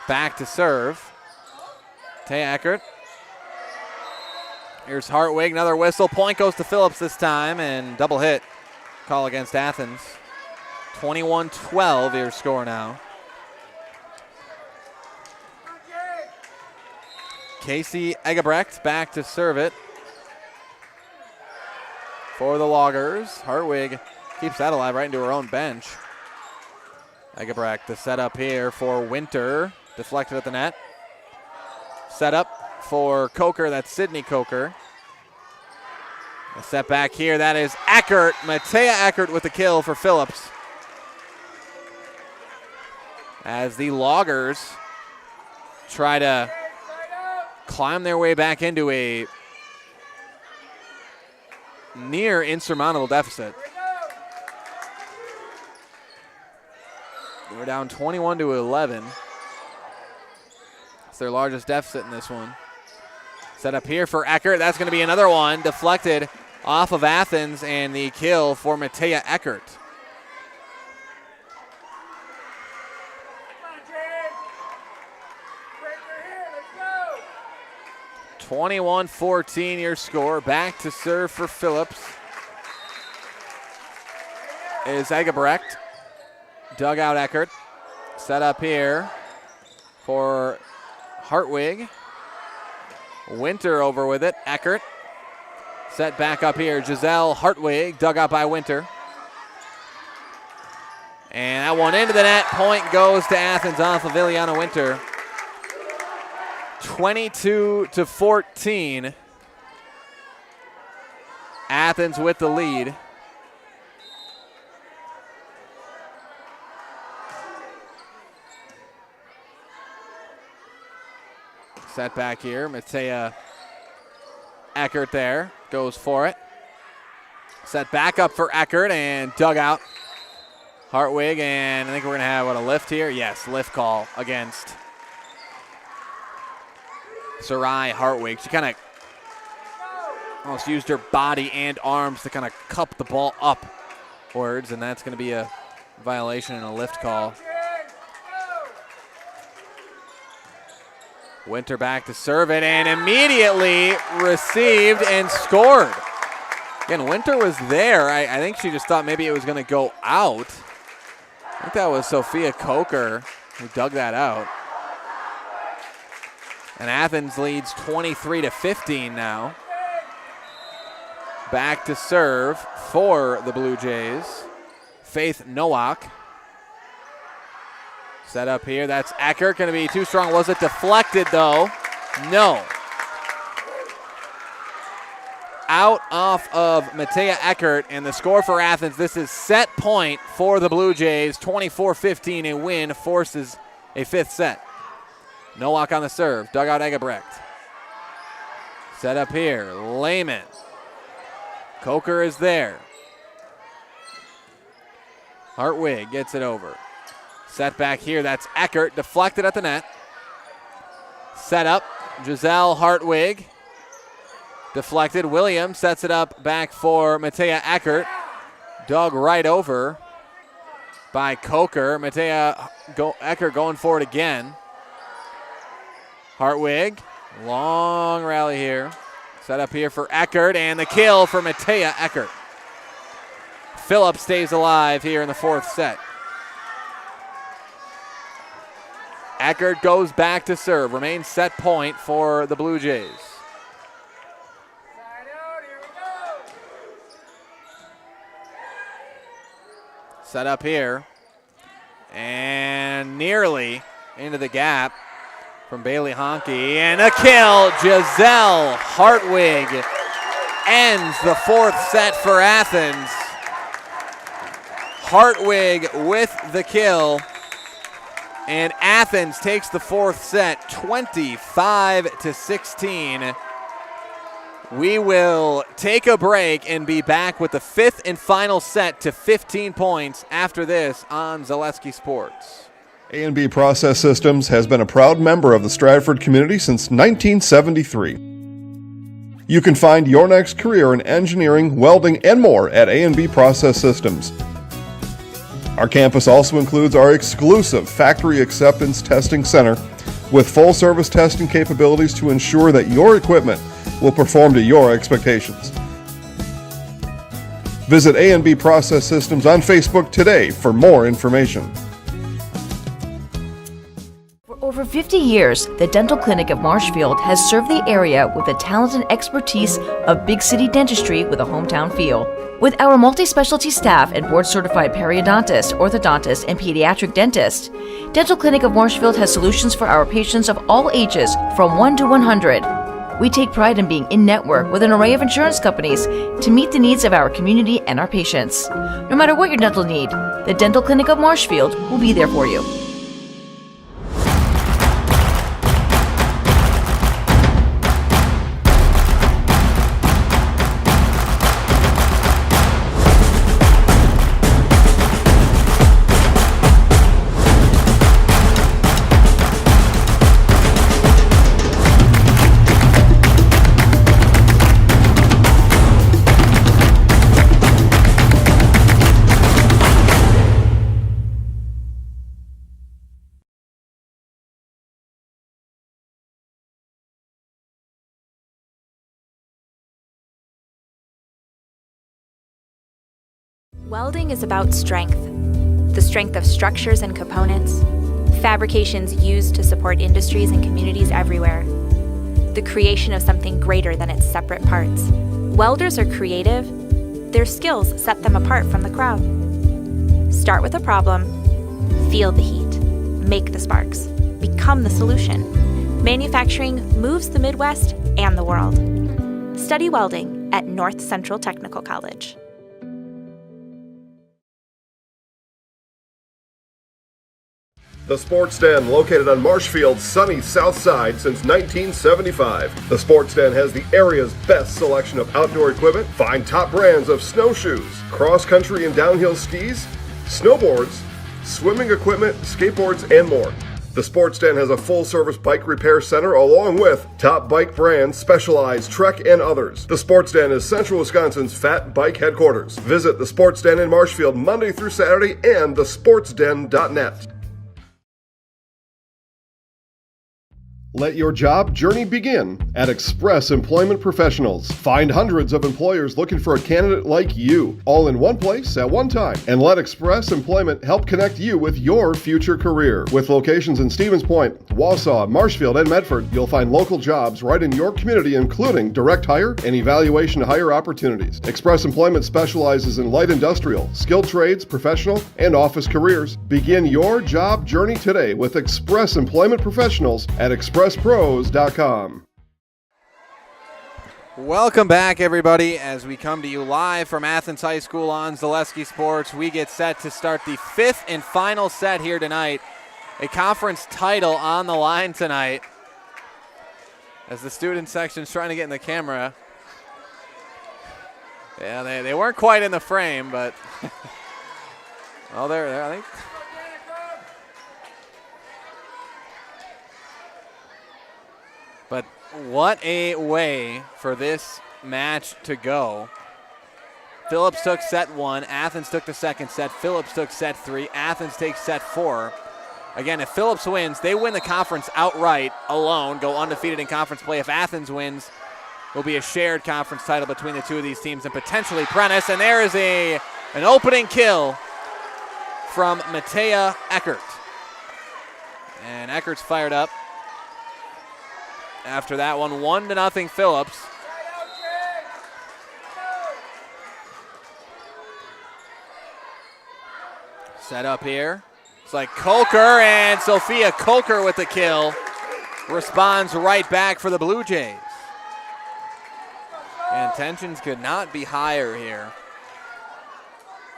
back to serve. Taya Eckert. Here's Hartwig, another whistle. Point goes to Phillips this time, and double hit. Call against Athens. 21-12 your score now. Casey Egebrecht back to serve it for the Loggers. Hartwig keeps that alive right into her own bench. Egebrecht, the setup here for Winter. Deflected at the net. Set up for Coker, that's Sydney Coker. A set back here, that is Eckert. Matea Eckert with the kill for Phillips. As the Loggers try to climb their way back into a near insurmountable deficit. We're down 21-11. It's their largest deficit in this one. Set up here for Eckert. That's going to be another one. Deflected off of Athens, and the kill for Matea Eckert. Let's go. 21-14 your score. Back to serve for Phillips is Egebrecht. Dug out Eckert. Set up here for Hartwig. Winter over with it. Eckert. Set back up here. Giselle Hartwig. Dug out by Winter. And that one into the net. Point goes to Athens off of Ileana Winter. 22-14. Athens with the lead. Set back here. Matea Eckert there. Goes for it. Set back up for Eckert and dug out Hartwig. And I think we're going to have, a lift here? Yes, lift call against Sarai Hartwig. She kind of almost used her body and arms to kind of cup the ball upwards, and that's going to be a violation and a lift call. Winter back to serve it and immediately received and scored. Again, Winter was there. I think she just thought maybe it was going to go out. I think that was Sophia Coker who dug that out. And Athens leads 23-15 now. Back to serve for the Blue Jays. Faith Nowak. Set up here. That's Eckert. Going to be too strong. Was it deflected, though? No. Out off of Matea Eckert, and the score for Athens. This is set point for the Blue Jays. 24-15. A win forces a fifth set. Nowak on the serve. Dug out Egebrecht. Set up here. Lehman. Coker is there. Hartwig gets it over. Set back here, that's Eckert, deflected at the net. Set up, Giselle Hartwig. Deflected, Williams sets it up back for Matea Eckert. Dug right over by Coker. Eckert going for it again. Hartwig, long rally here. Set up here for Eckert, and the kill for Matea Eckert. Phillips stays alive here in the fourth set. Eckert goes back to serve. Remains set point for the Blue Jays. Set up here. And nearly into the gap from Bailey Honke. And a kill. Giselle Hartwig ends the fourth set for Athens. Hartwig with the kill. And Athens takes the fourth set 25-16. We will take a break and be back with the fifth and final set to 15 points after this on Zaleski Sports. A&B Process Systems has been a proud member of the Stratford community since 1973. You can find your next career in engineering, welding, and more at A&B Process Systems. Our campus also includes our exclusive Factory Acceptance Testing Center with full-service testing capabilities to ensure that your equipment will perform to your expectations. Visit A&B Process Systems on Facebook today for more information. For over 50 years, the Dental Clinic of Marshfield has served the area with the talent and expertise of big city dentistry with a hometown feel. With our multi-specialty staff and board-certified periodontist, orthodontist, and pediatric dentist, Dental Clinic of Marshfield has solutions for our patients of all ages from 1 to 100. We take pride in being in-network with an array of insurance companies to meet the needs of our community and our patients. No matter what your dental need, the Dental Clinic of Marshfield will be there for you. Welding is about strength. The strength of structures and components, fabrications used to support industries and communities everywhere. The creation of something greater than its separate parts. Welders are creative. Their skills set them apart from the crowd. Start with a problem, feel the heat, make the sparks, become the solution. Manufacturing moves the Midwest and the world. Study welding at North Central Technical College. The Sports Den, located on Marshfield's sunny south side since 1975. The Sports Den has the area's best selection of outdoor equipment. Find top brands of snowshoes, cross-country and downhill skis, snowboards, swimming equipment, skateboards, and more. The Sports Den has a full-service bike repair center along with top bike brands, Specialized, Trek, and others. The Sports Den is Central Wisconsin's fat bike headquarters. Visit the Sports Den in Marshfield Monday through Saturday and thesportsden.net. Let your job journey begin at Express Employment Professionals. Find hundreds of employers looking for a candidate like you, all in one place at one time. And let Express Employment help connect you with your future career. With locations in Stevens Point, Wausau, Marshfield, and Medford, you'll find local jobs right in your community, including direct hire and evaluation to hire opportunities. Express Employment specializes in light industrial, skilled trades, professional, and office careers. Begin your job journey today with Express Employment Professionals at expresspros.com. Welcome back, everybody, as we come to you live from Athens High School on Zaleski Sports. We get set to start the fifth and final set here tonight. A conference title on the line tonight as the student section's trying to get in the camera. Yeah, they weren't quite in the frame, but well, they're I think. But what a way for this match to go. Phillips took set one. Athens took the second set. Phillips took set three. Athens takes set four. Again, if Phillips wins, they win the conference outright alone, go undefeated in conference play. If Athens wins, it will be a shared conference title between the two of these teams and potentially Prentice. And there is an opening kill from Matea Eckert. And Eckert's fired up. After that one, 1-0 Phillips. Set up here. It's like Coker, and Sophia Coker with the kill. Responds right back for the Blue Jays. And tensions could not be higher here.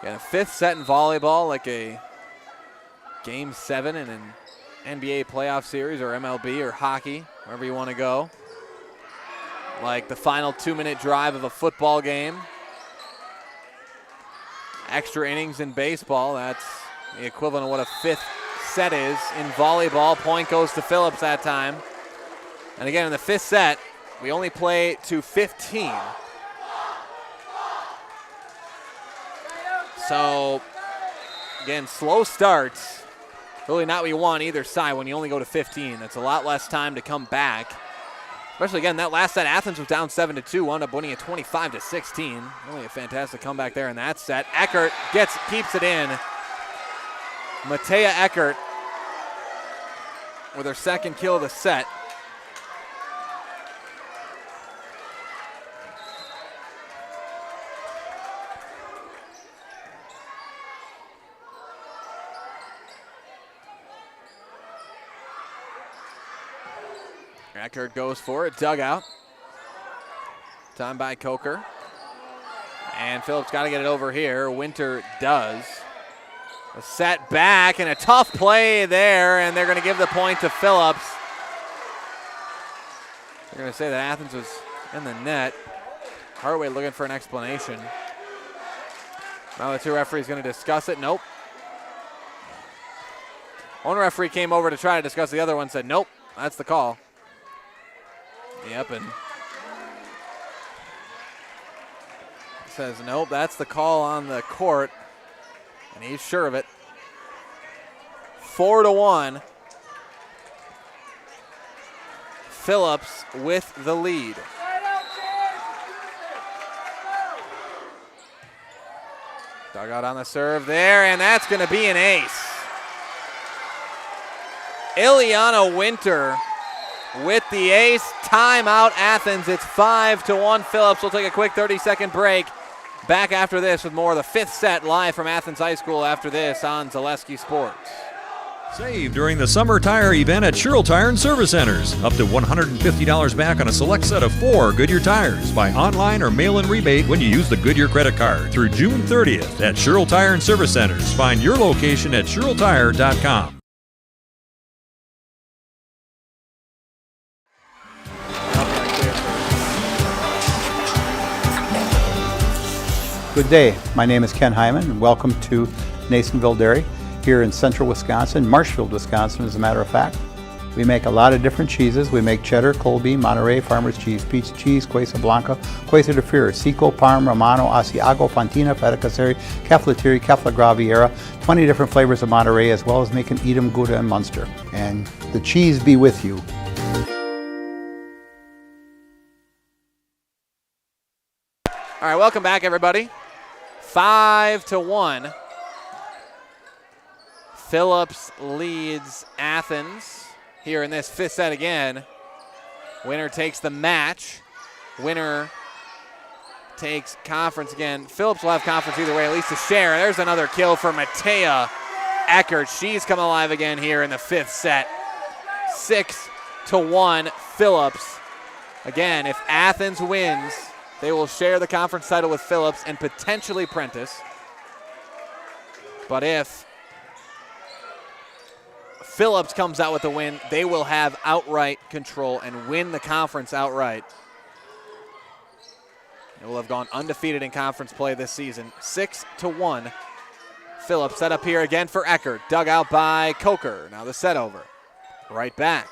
Got a fifth set in volleyball, like a Game 7 in an NBA playoff series or MLB or hockey, wherever you want to go. Like the final 2-minute drive of a football game. Extra innings in baseball, that's the equivalent of what a fifth set is. In volleyball, point goes to Phillips that time. And again, in the fifth set, we only play to 15. So, again, slow starts. Really not what you want either side when you only go to 15. That's a lot less time to come back. Especially, again, that last set, Athens was down 7-2, wound up winning it 25-16. Really a fantastic comeback there in that set. Eckert keeps it in. Matea Eckert with her second kill of the set. Eckert goes for it, dugout. Time by Coker. And Phillips got to get it over here. Winter does. A set back and a tough play there, and they're going to give the point to Phillips. They're going to say that Athens was in the net. Hartway looking for an explanation. Now the two referees going to discuss it. Nope. One referee came over to try to discuss the other one, said, nope, that's the call. Yep, and says, nope, that's the call on the court, and he's sure of it. 4-1. Phillips with the lead. Dug out on the serve there, and that's going to be an ace. Ileana Winter with the ace. Timeout, Athens. It's 5-1 Phillips. We'll take a quick 30-second break. Back after this with more of the fifth set live from Athens High School after this on Zaleski Sports. Save during the summer tire event at Sherrill Tire and Service Centers. Up to $150 back on a select set of 4 Goodyear tires. Buy online or mail-in rebate when you use the Goodyear credit card through June 30th at Sherrill Tire and Service Centers. Find your location at SherrillTire.com. Good day. My name is Ken Hyman, and welcome to Nasonville Dairy here in central Wisconsin, Marshfield, Wisconsin, as a matter of fact. We make a lot of different cheeses. We make cheddar, Colby, Monterey, Farmer's Cheese, Peach Cheese, Quesa Blanca, Quesa de Fury, Seco, Parm, Romano, Asiago, Fontina, Feta Caseri, Caflateri, Cafla Graviera, 20 different flavors of Monterey, as well as making Edam, Gouda, and Munster. And the cheese be with you. All right, welcome back, everybody. 5-1. Phillips leads Athens here in this fifth set again. Winner takes the match. Winner takes conference again. Phillips will have conference either way, at least a share. There's another kill for Matea Eckert. She's come alive again here in the fifth set. 6-1 Phillips. Again, if Athens wins, they will share the conference title with Phillips and potentially Prentice. But if Phillips comes out with a win, they will have outright control and win the conference outright. They will have gone undefeated in conference play this season. 6-1. Phillips set up here again for Eckert. Dug out by Coker. Now the set over. Right back.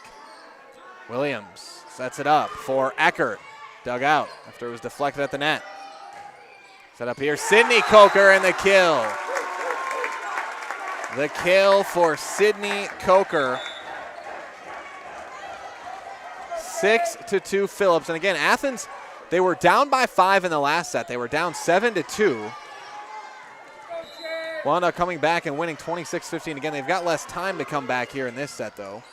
Williams sets it up for Eckert. Dug out after it was deflected at the net. Set up here, Sydney Coker, and the kill. The kill for Sydney Coker. 6-2 Phillips. And again, Athens, they were down by 5 in the last set. They were down 7-2. Wound up coming back and winning 26-15. Again, they've got less time to come back here in this set, though.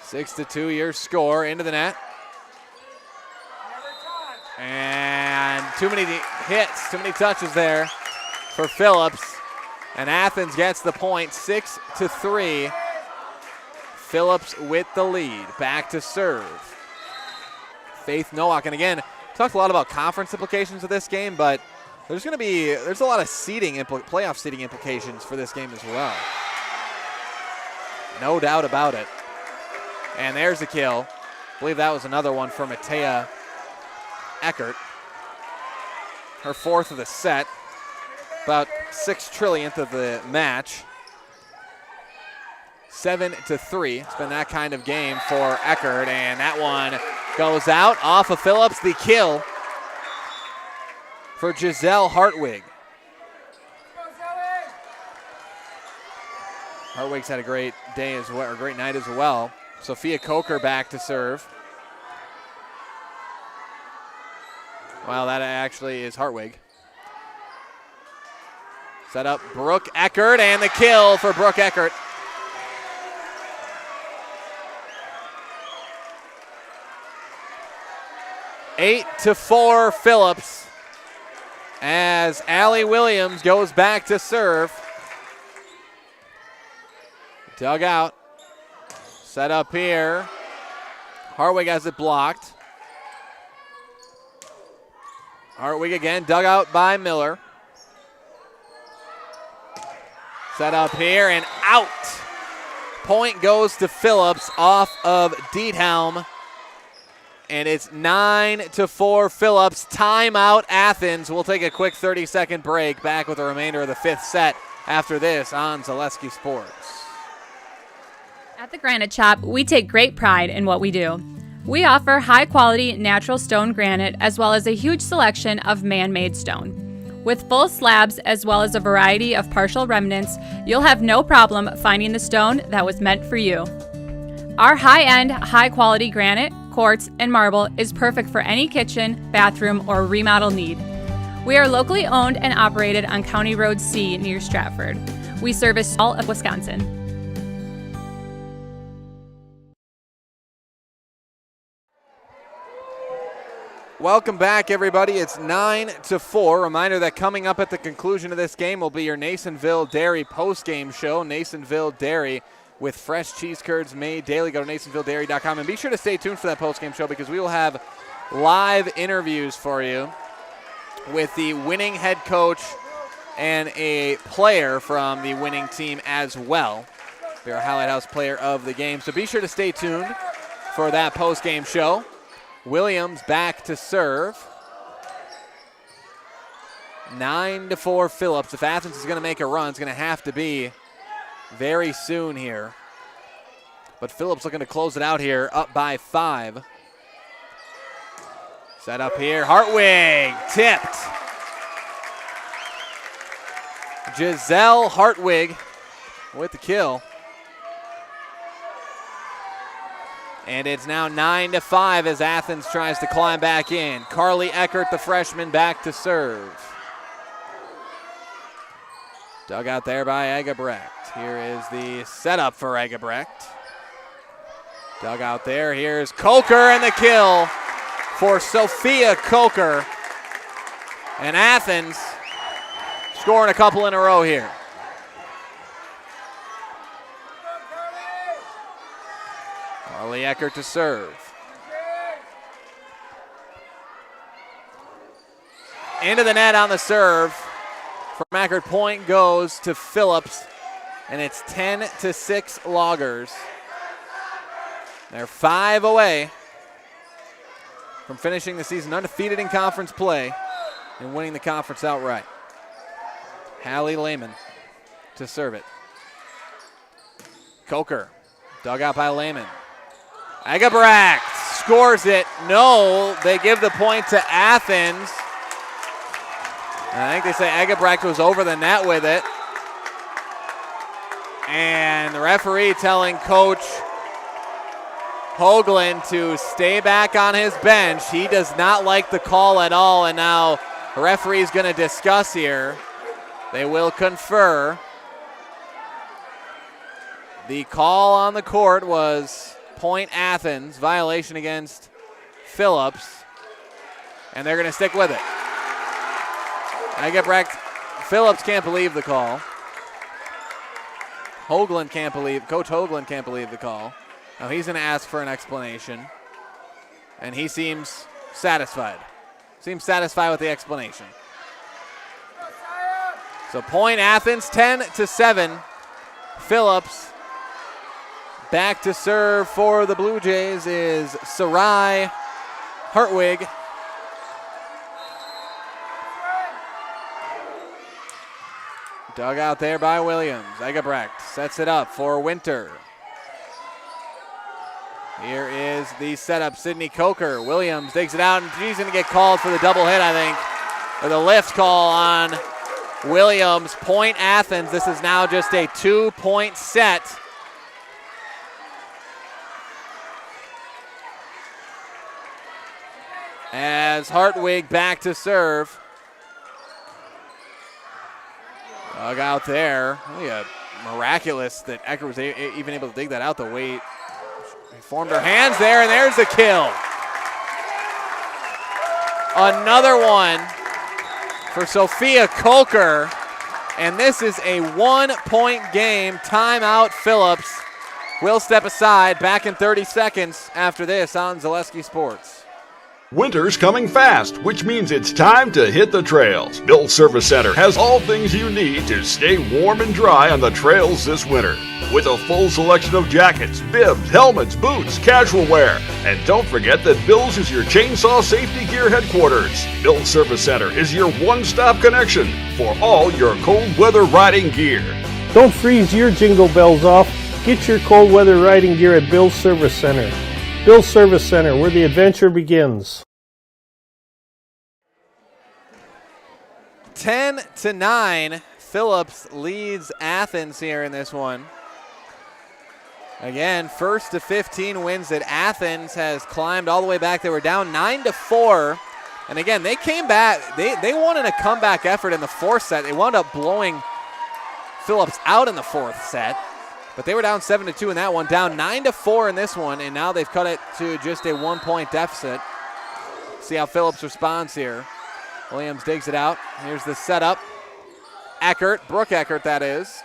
Six to 2, your score into the net. And too many hits, too many touches there for Phillips. And Athens gets the point, 6-3. Phillips with the lead. Back to serve. Faith Nowak. And again, talked a lot about conference implications of this game, but there's a lot of playoff seeding implications for this game as well. No doubt about it. And there's the kill. I believe that was another one for Matea Eckert. Her fourth of the set. About 6 trillionth of the match. 7-3. It's been that kind of game for Eckert, and that one goes out off of Phillips. The kill for Giselle Hartwig. Hartwig's had a great day as well, or great night as well. Sophia Coker back to serve. Well, that actually is Hartwig. Set up Brooke Eckert, and the kill for Brooke Eckert. Eight to 4 Phillips as Allie Williams goes back to serve. Dug out. Set up here. Hartwig has it blocked. Hartwig again, dug out by Miller. Set up here and out. Point goes to Phillips off of Diethelm. And it's 9-4 Phillips. Timeout Athens. We'll take a quick 30-second break. Back with the remainder of the fifth set after this on Zaleski Sports. At the Granite Shop, we take great pride in what we do. We offer high-quality natural stone granite as well as a huge selection of man-made stone. With full slabs as well as a variety of partial remnants, you'll have no problem finding the stone that was meant for you. Our high-end, high-quality granite, quartz, and marble is perfect for any kitchen, bathroom, or remodel need. We are locally owned and operated on County Road C near Stratford. We service all of Wisconsin. Welcome back, everybody. It's 9-4. Reminder that coming up at the conclusion of this game will be your Nasonville Dairy postgame show. Nasonville Dairy with fresh cheese curds made daily. Go to nasonvilledairy.com and be sure to stay tuned for that postgame show because we will have live interviews for you with the winning head coach and a player from the winning team as well. They're a Highlight House player of the game. So be sure to stay tuned for that postgame show. Williams back to serve. 9-4 Phillips. If Athens is going to make a run, it's going to have to be very soon here. But Phillips looking to close it out here, up by 5. Set up here, Hartwig, tipped. Giselle Hartwig with the kill. And it's now 9-5 as Athens tries to climb back in. Carly Eckert, the freshman, back to serve. Dug out there by Egebrecht. Here is the setup for Egebrecht. Dug out there, here's Coker and the kill for Sophia Coker. And Athens scoring a couple in a row here. Carly Eckert to serve. Into the net on the serve. From Eckert, point goes to Phillips, and it's 10-6 Loggers. They're 5 away from finishing the season undefeated in conference play and winning the conference outright. Hallie Lehman to serve it. Coker, dug out by Lehman. Egebrecht scores it. No, they give the point to Athens. And I think they say Egebrecht was over the net with it. And the referee telling Coach Hoagland to stay back on his bench. He does not like the call at all, and now the referee is going to discuss here. They will confer. The call on the court was point Athens, violation against Phillips, and they're going to stick with it. Egebrecht, Phillips can't believe the call. Coach Hoagland can't believe the call. Now he's going to ask for an explanation, and he seems satisfied. Seems satisfied with the explanation. So point Athens, 10-7. Phillips back to serve for the Blue Jays is Sarai Hartwig. Dug out there by Williams. Egebrecht sets it up for Winter. Here is the setup, Sydney Coker. Williams digs it out, and she's going to get called for the double hit, I think. Or the lift call on Williams. Point Athens. This is now just a 2-point set. As Hartwig back to serve. Dug out there. Really miraculous that Eckert was even able to dig that out the weight. He formed her hands there, and there's the kill. Another one for Sophia Coker, and this is a 1-point game. Timeout Phillips will step aside. Back in 30 seconds after this on Zaleski Sports. Winter's coming fast, which means it's time to hit the trails. Bill Service Center has all things you need to stay warm and dry on the trails this winter. With a full selection of jackets, bibs, helmets, boots, casual wear. And don't forget that Bill's is your chainsaw safety gear headquarters. Bill Service Center is your one-stop connection for all your cold weather riding gear. Don't freeze your jingle bells off. Get your cold weather riding gear at Bill's Service Center. Bill's Service Center, where the adventure begins. 10-9, Phillips leads Athens here in this one. Again, first to 15 wins that Athens has climbed all the way back. They were down 9-4. And again, they came back. They won in a comeback effort in the fourth set. They wound up blowing Phillips out in the fourth set. But they were down 7-2 in that one, down 9-4 in this one, and now they've cut it to just a 1-point deficit. See how Phillips responds here. Williams digs it out. Here's the setup. Eckert, Brooke Eckert that is.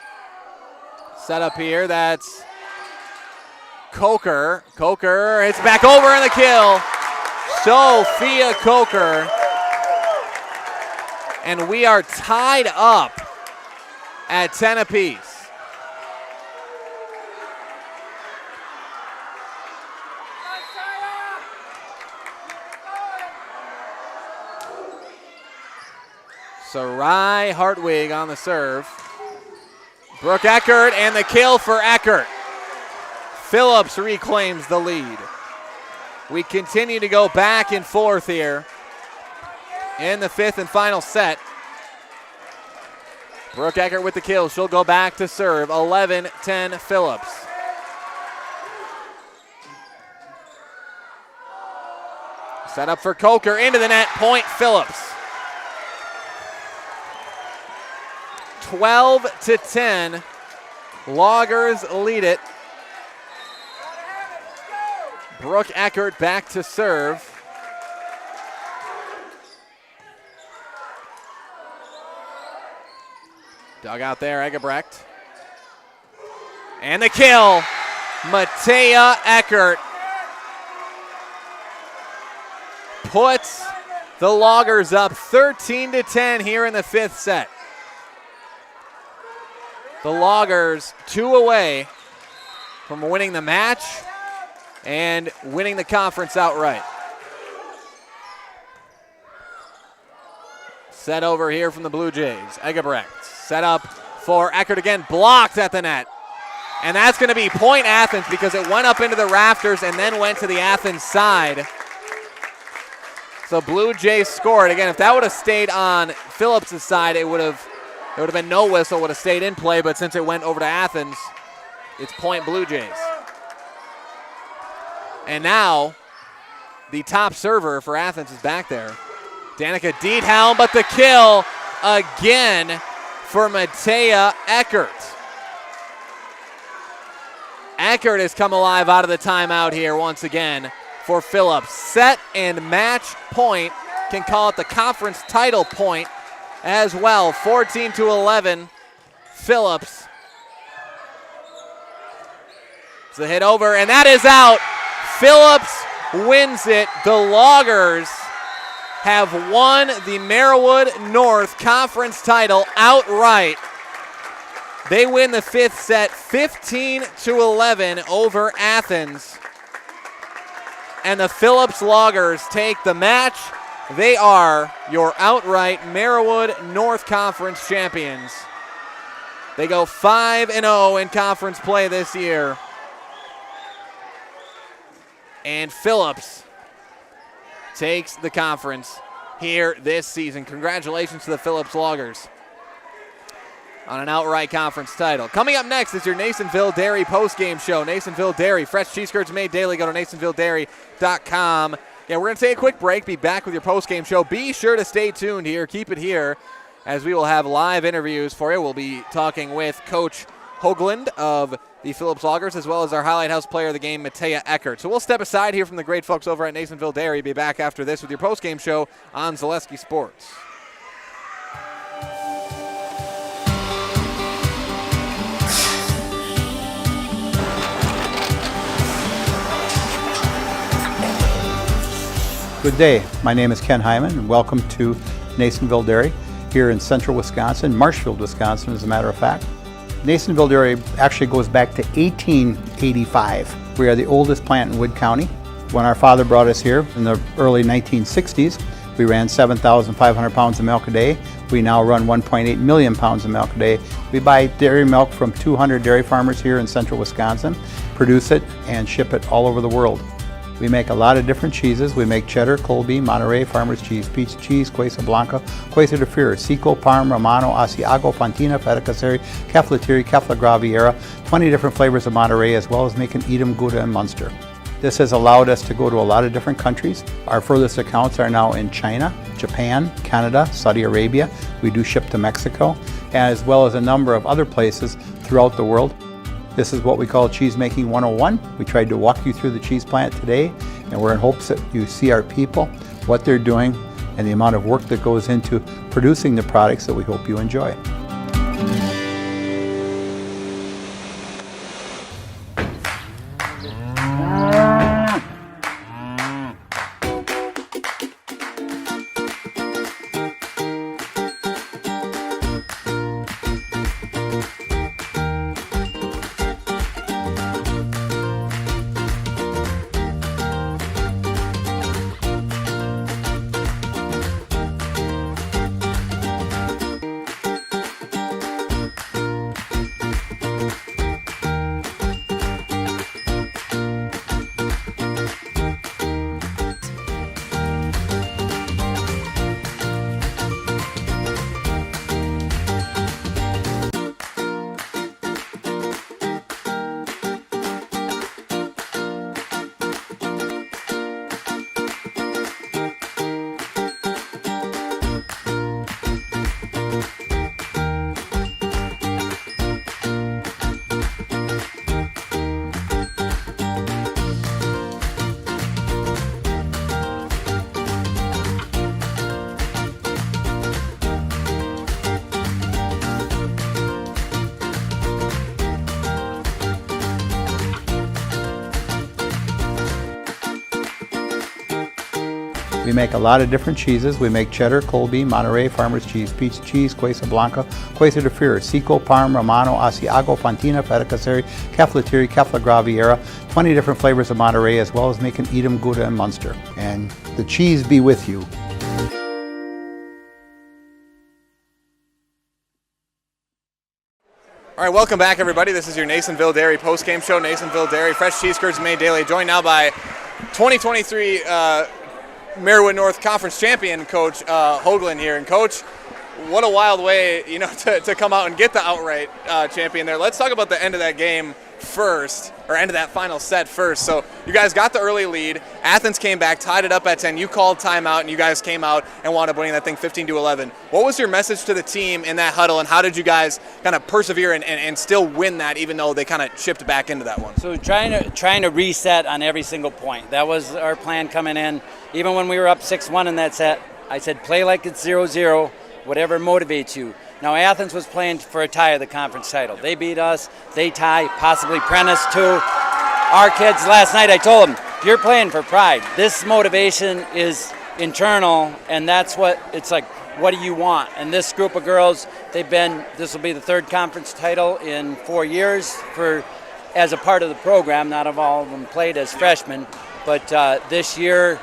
Setup here, that's Coker. Coker hits back over in the kill. Sophia Coker. And we are tied up at 10 apiece. Sarai Hartwig on the serve. Brooke Eckert and the kill for Eckert. Phillips reclaims the lead. We continue to go back and forth here in the fifth and final set. Brooke Eckert with the kill. She'll go back to serve. 11-10 Phillips. Set up for Coker. Into the net. Point Phillips. 12-10. Loggers lead it. Brooke Eckert back to serve. Dug out there, Egebrecht. And the kill. Matea Eckert puts the Loggers up 13-10 here in the fifth set. The Loggers 2 away from winning the match and winning the conference outright. Set over here from the Blue Jays. Egebrecht set up for Eckert again, blocked at the net. And that's going to be point Athens because it went up into the rafters and then went to the Athens side. So Blue Jays scored. Again, if that would have stayed on Phillips' side, it would have been no whistle, would have stayed in play, but since it went over to Athens, it's point Blue Jays. And now, the top server for Athens is back there. Danica Diethelm, but the kill again for Matea Eckert. Eckert has come alive out of the timeout here once again for Phillips. Set and match point, can call it the conference title point as well. 14-11, Phillips. It's the hit over, and that is out. Phillips wins it. The Loggers have won the Merriwood North Conference title outright. They win the fifth set 15-11 over Athens. And the Phillips Loggers take the match. They are your outright Merriwood North Conference champions. They go 5-0 in conference play this year. And Phillips takes the conference here this season. Congratulations to the Phillips Loggers on an outright conference title. Coming up next is your Nasonville Dairy postgame show. Nasonville Dairy, fresh cheese curds made daily. Go to nasonvilledairy.com. Yeah, we're going to take a quick break. Be back with your postgame show. Be sure to stay tuned here. Keep it here as we will have live interviews for you. We'll be talking with Coach Hoagland of the Phillips Loggers, as well as our Highlight House player of the game, Matea Eckert. So we'll step aside here from the great folks over at Nasonville Dairy. Be back after this with your postgame show on Zaleski Sports. Good day. My name is Ken Hyman, and welcome to Nasonville Dairy here in central Wisconsin, Marshfield, Wisconsin, as a matter of fact. Nasonville Dairy actually goes back to 1885. We are the oldest plant in Wood County. When our father brought us here in the early 1960s, we ran 7,500 pounds of milk a day. We now run 1.8 million pounds of milk a day. We buy dairy milk from 200 dairy farmers here in central Wisconsin, produce it, and ship it all over the world. We make a lot of different cheeses. We make cheddar, Colby, Monterey, Farmer's cheese, pizza cheese, Quesa Blanca, Quesa de Fir, Seco, Parm, Romano, Asiago, Fontina, Feta Caseri, Caflateri, Cafla Graviera, 20 different flavors of Monterey, as well as making Edam, Gouda, and Munster. This has allowed us to go to a lot of different countries. Our furthest accounts are now in China, Japan, Canada, Saudi Arabia. We do ship to Mexico, as well as a number of other places throughout the world. This is what we call Cheese Making 101. We tried to walk you through the cheese plant today, and we're in hopes that you see our people, what they're doing, and the amount of work that goes into producing the products that we hope you enjoy. We make a lot of different cheeses. We make cheddar, Colby, Monterey, Farmer's cheese, pizza cheese, Quesa Blanca, Quesa de Fir, Seco, Parm, Romano, Asiago, Fontina, Feta Caseri, Caflateri, Cafla Graviera, 20 different flavors of Monterey, as well as making Edam, Gouda, and Munster. And the cheese be with you. All right, welcome back, everybody. This is your Nasonville Dairy postgame show. Nasonville Dairy, fresh cheese curds made daily. Joined now by 2023 Marywood North Conference champion, Coach Hoagland here. And Coach, what a wild way, to come out and get the outright champion there. Let's talk about the end of that game first, or end of that final set first. So you guys got the early lead. Athens came back, tied it up at 10. You called timeout, and you guys came out and wound up winning that thing 15-11. What was your message to the team in that huddle, and how did you guys kind of persevere and still win that, even though they kind of chipped back into that one? So trying to reset on every single point. That was our plan coming in. Even when we were up 6-1 in that set, I said play like it's 0-0, whatever motivates you. Now, Athens was playing for a tie of the conference title. They beat us, they tie, possibly Prentice too. Our kids last night, I told them, you're playing for pride. This motivation is internal, and that's what it's like, what do you want? And this group of girls, this will be the third conference title in 4 years as a part of the program. Not all of them played as freshmen, but this year,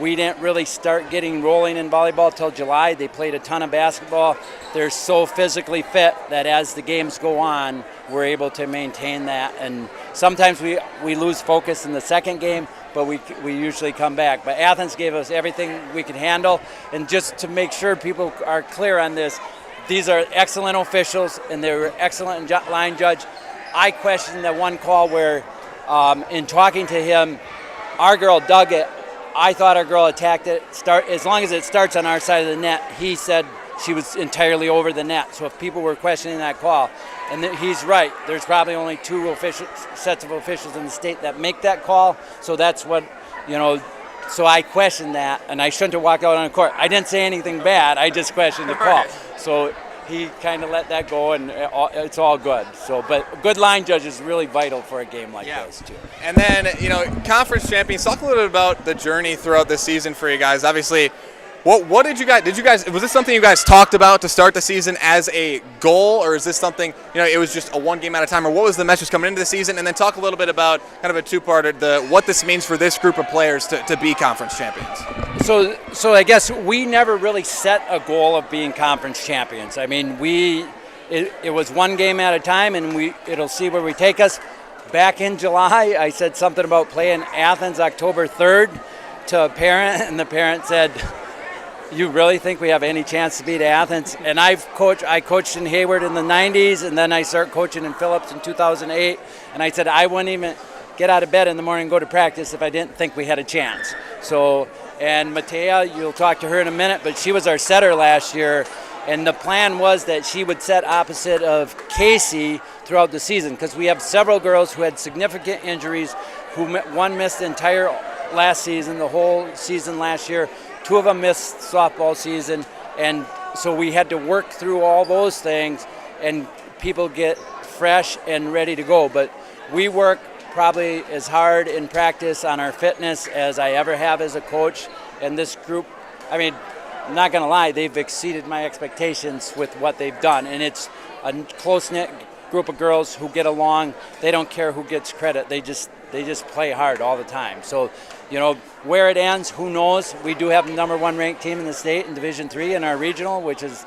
we didn't really start getting rolling in volleyball till July. They played a ton of basketball. They're so physically fit that as the games go on, we're able to maintain that. And sometimes we lose focus in the second game, but we usually come back. But Athens gave us everything we could handle. And just to make sure people are clear on this, these are excellent officials, and they were excellent line judge. I questioned that one call where, in talking to him, our girl dug it. I thought our girl attacked it. As long as it starts on our side of the net, he said she was entirely over the net. So if people were questioning that call, and he's right, there's probably only two sets of officials in the state that make that call. So that's what, so I questioned that, and I shouldn't have walked out on the court. I didn't say anything bad. I just questioned the call. So he kind of let that go, and it's all good. But good line judge is really vital for a game like this, too. And then, conference champions, talk a little bit about the journey throughout the season for you guys. Obviously, what did you guys, was this something you guys talked about to start the season as a goal, or is this something, it was just a one game at a time, or what was the message coming into the season? And then talk a little bit about kind of a two-parter, what this means for this group of players to be conference champions. So I guess we never really set a goal of being conference champions. I mean, it was one game at a time, and it'll see where we take us. back in July, I said something about playing Athens October 3rd to a parent, and the parent said, "You really think we have any chance to beat Athens?" And I coached in Hayward in the 90s, and then I started coaching in Phillips in 2008. And I said I wouldn't even get out of bed in the morning and go to practice if I didn't think we had a chance. So, and Matea, you'll talk to her in a minute, but she was our setter last year. And the plan was that she would set opposite of Casey throughout the season, because we have several girls who had significant injuries, one missed the entire last season, the whole season last year. 2 of them missed softball season, and so we had to work through all those things and people get fresh and ready to go. But we work probably as hard in practice on our fitness as I ever have as a coach. And this group, I mean, I'm not going to lie, they've exceeded my expectations with what they've done. And it's a close-knit group of girls who get along. They don't care who gets credit. They just play hard all the time. So, you know, where it ends, who knows? We do have the #1 ranked team in the state in Division III in our regional, which is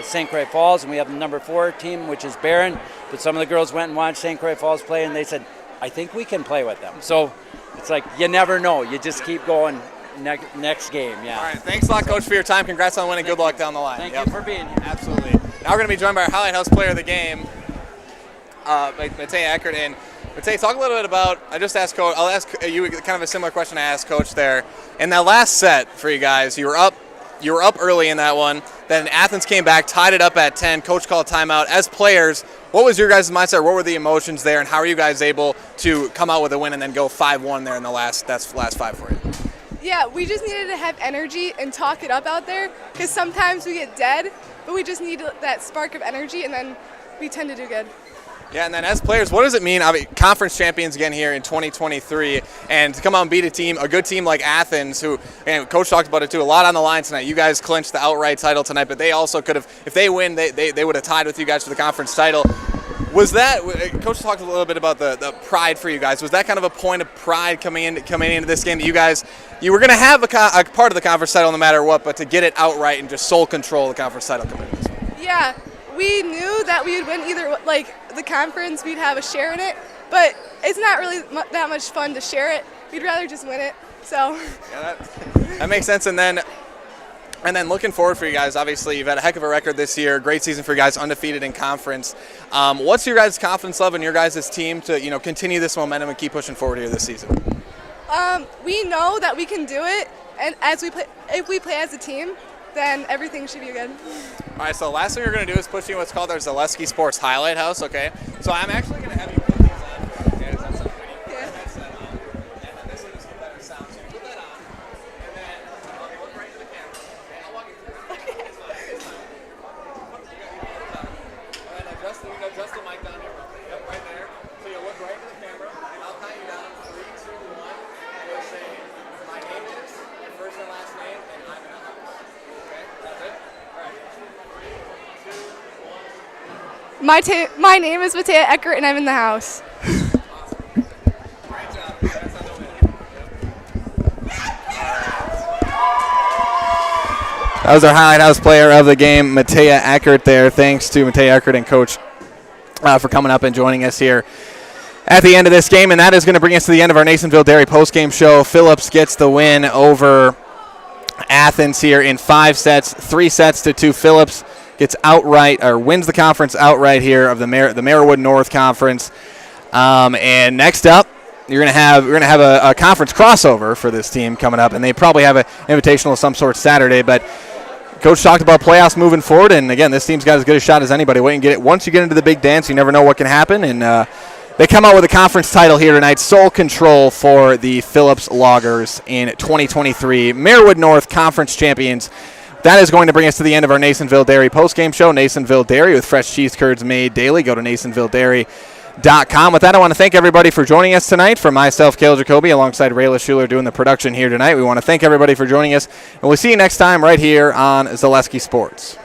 St. Croix Falls, and we have the #4 team, which is Barron. But some of the girls went and watched St. Croix Falls play, and they said, "I think we can play with them." So it's like you never know. You just keep going. Next game, yeah. All right, thanks a lot, Coach, for your time. Congrats on winning. Good luck down the line. Thank you for being here. Absolutely. Now we're going to be joined by our Highlight House player of the game, Matea Eckert. And Matea, talk a little bit about, I just asked Coach, I'll ask you kind of a similar question I asked Coach there. In that last set for you guys, you were up early in that one. Then Athens came back, tied it up at 10. Coach called timeout. As players, what was your guys' mindset? What were the emotions there, and how are you guys able to come out with a win and then go 5-1 there in the last 5 for you? Yeah, we just needed to have energy and talk it up out there, because sometimes we get dead, but we just need that spark of energy, and then we tend to do good. Yeah, and then as players, what does it mean? I mean, conference champions again here in 2023, and to come out and beat a good team like Athens, who, and Coach talked about it too, a lot on the line tonight. You guys clinched the outright title tonight, but they also could have, if they win, they would have tied with you guys for the conference title. Was that, Coach talked a little bit about the pride for you guys. Was that kind of a point of pride coming into this game that you were going to have a part of the conference title no matter what, but to get it outright and just sole control the conference title coming into this one? Yeah, we knew that we would win either, like the conference, we'd have a share in it, but it's not really that much fun to share it. We'd rather just win it. So. Yeah, that makes sense. And then looking forward for you guys, obviously you've had a heck of a record this year. Great season for you guys, undefeated in conference. What's your guys' confidence level in your guys' team to continue this momentum and keep pushing forward here this season? We know that we can do it, and if we play as a team, then everything should be good. All right, so the last thing we're going to do is put you in what's called our Zaleski Sports Highlight House, okay? So I'm actually going to have you put these on. Okay, does that sound pretty? Yeah. Headset on. And then this will just get better sound. So you put that on, and then look right into the camera. Okay, I'll walk you through it. Okay. It's fine. It's fine. All right, now adjust the mic down here. Yep, right there. So you'll look right into the camera, and I'll count you down. 3, 2, 1. And you'll say, my name is, your first and last name, and I'm in the house. Okay, that's it? All right. 3, 2, 1. My name is Matea Eckert, and I'm in the house. That was our Highlight House player of the game, Matea Eckert there. Thanks to Matea Eckert and Coach for coming up and joining us here at the end of this game. And that is going to bring us to the end of our Nasonville Dairy postgame show. Phillips gets the win over Athens here in 5 sets, 3 sets to 2. Phillips gets outright, or wins the conference outright here of the Marawood North Conference. And next up, we're gonna have a conference crossover for this team coming up, and they probably have an invitational of some sort Saturday. But Coach talked about playoffs moving forward, and again, this team's got as good a shot as anybody. Wait and get it. Once you get into the big dance, you never know what can happen, and they come out with a conference title here tonight. Sole control for the Phillips Loggers in 2023. Marawood North Conference champions. That is going to bring us to the end of our Nasonville Dairy postgame show. Nasonville Dairy with fresh cheese curds made daily. Go to NasonvilleDairy.com. With that, I want to thank everybody for joining us tonight. For myself, Cale Jacoby, alongside Rayla Schuler doing the production here tonight. We want to thank everybody for joining us, and we'll see you next time right here on Zaleski Sports.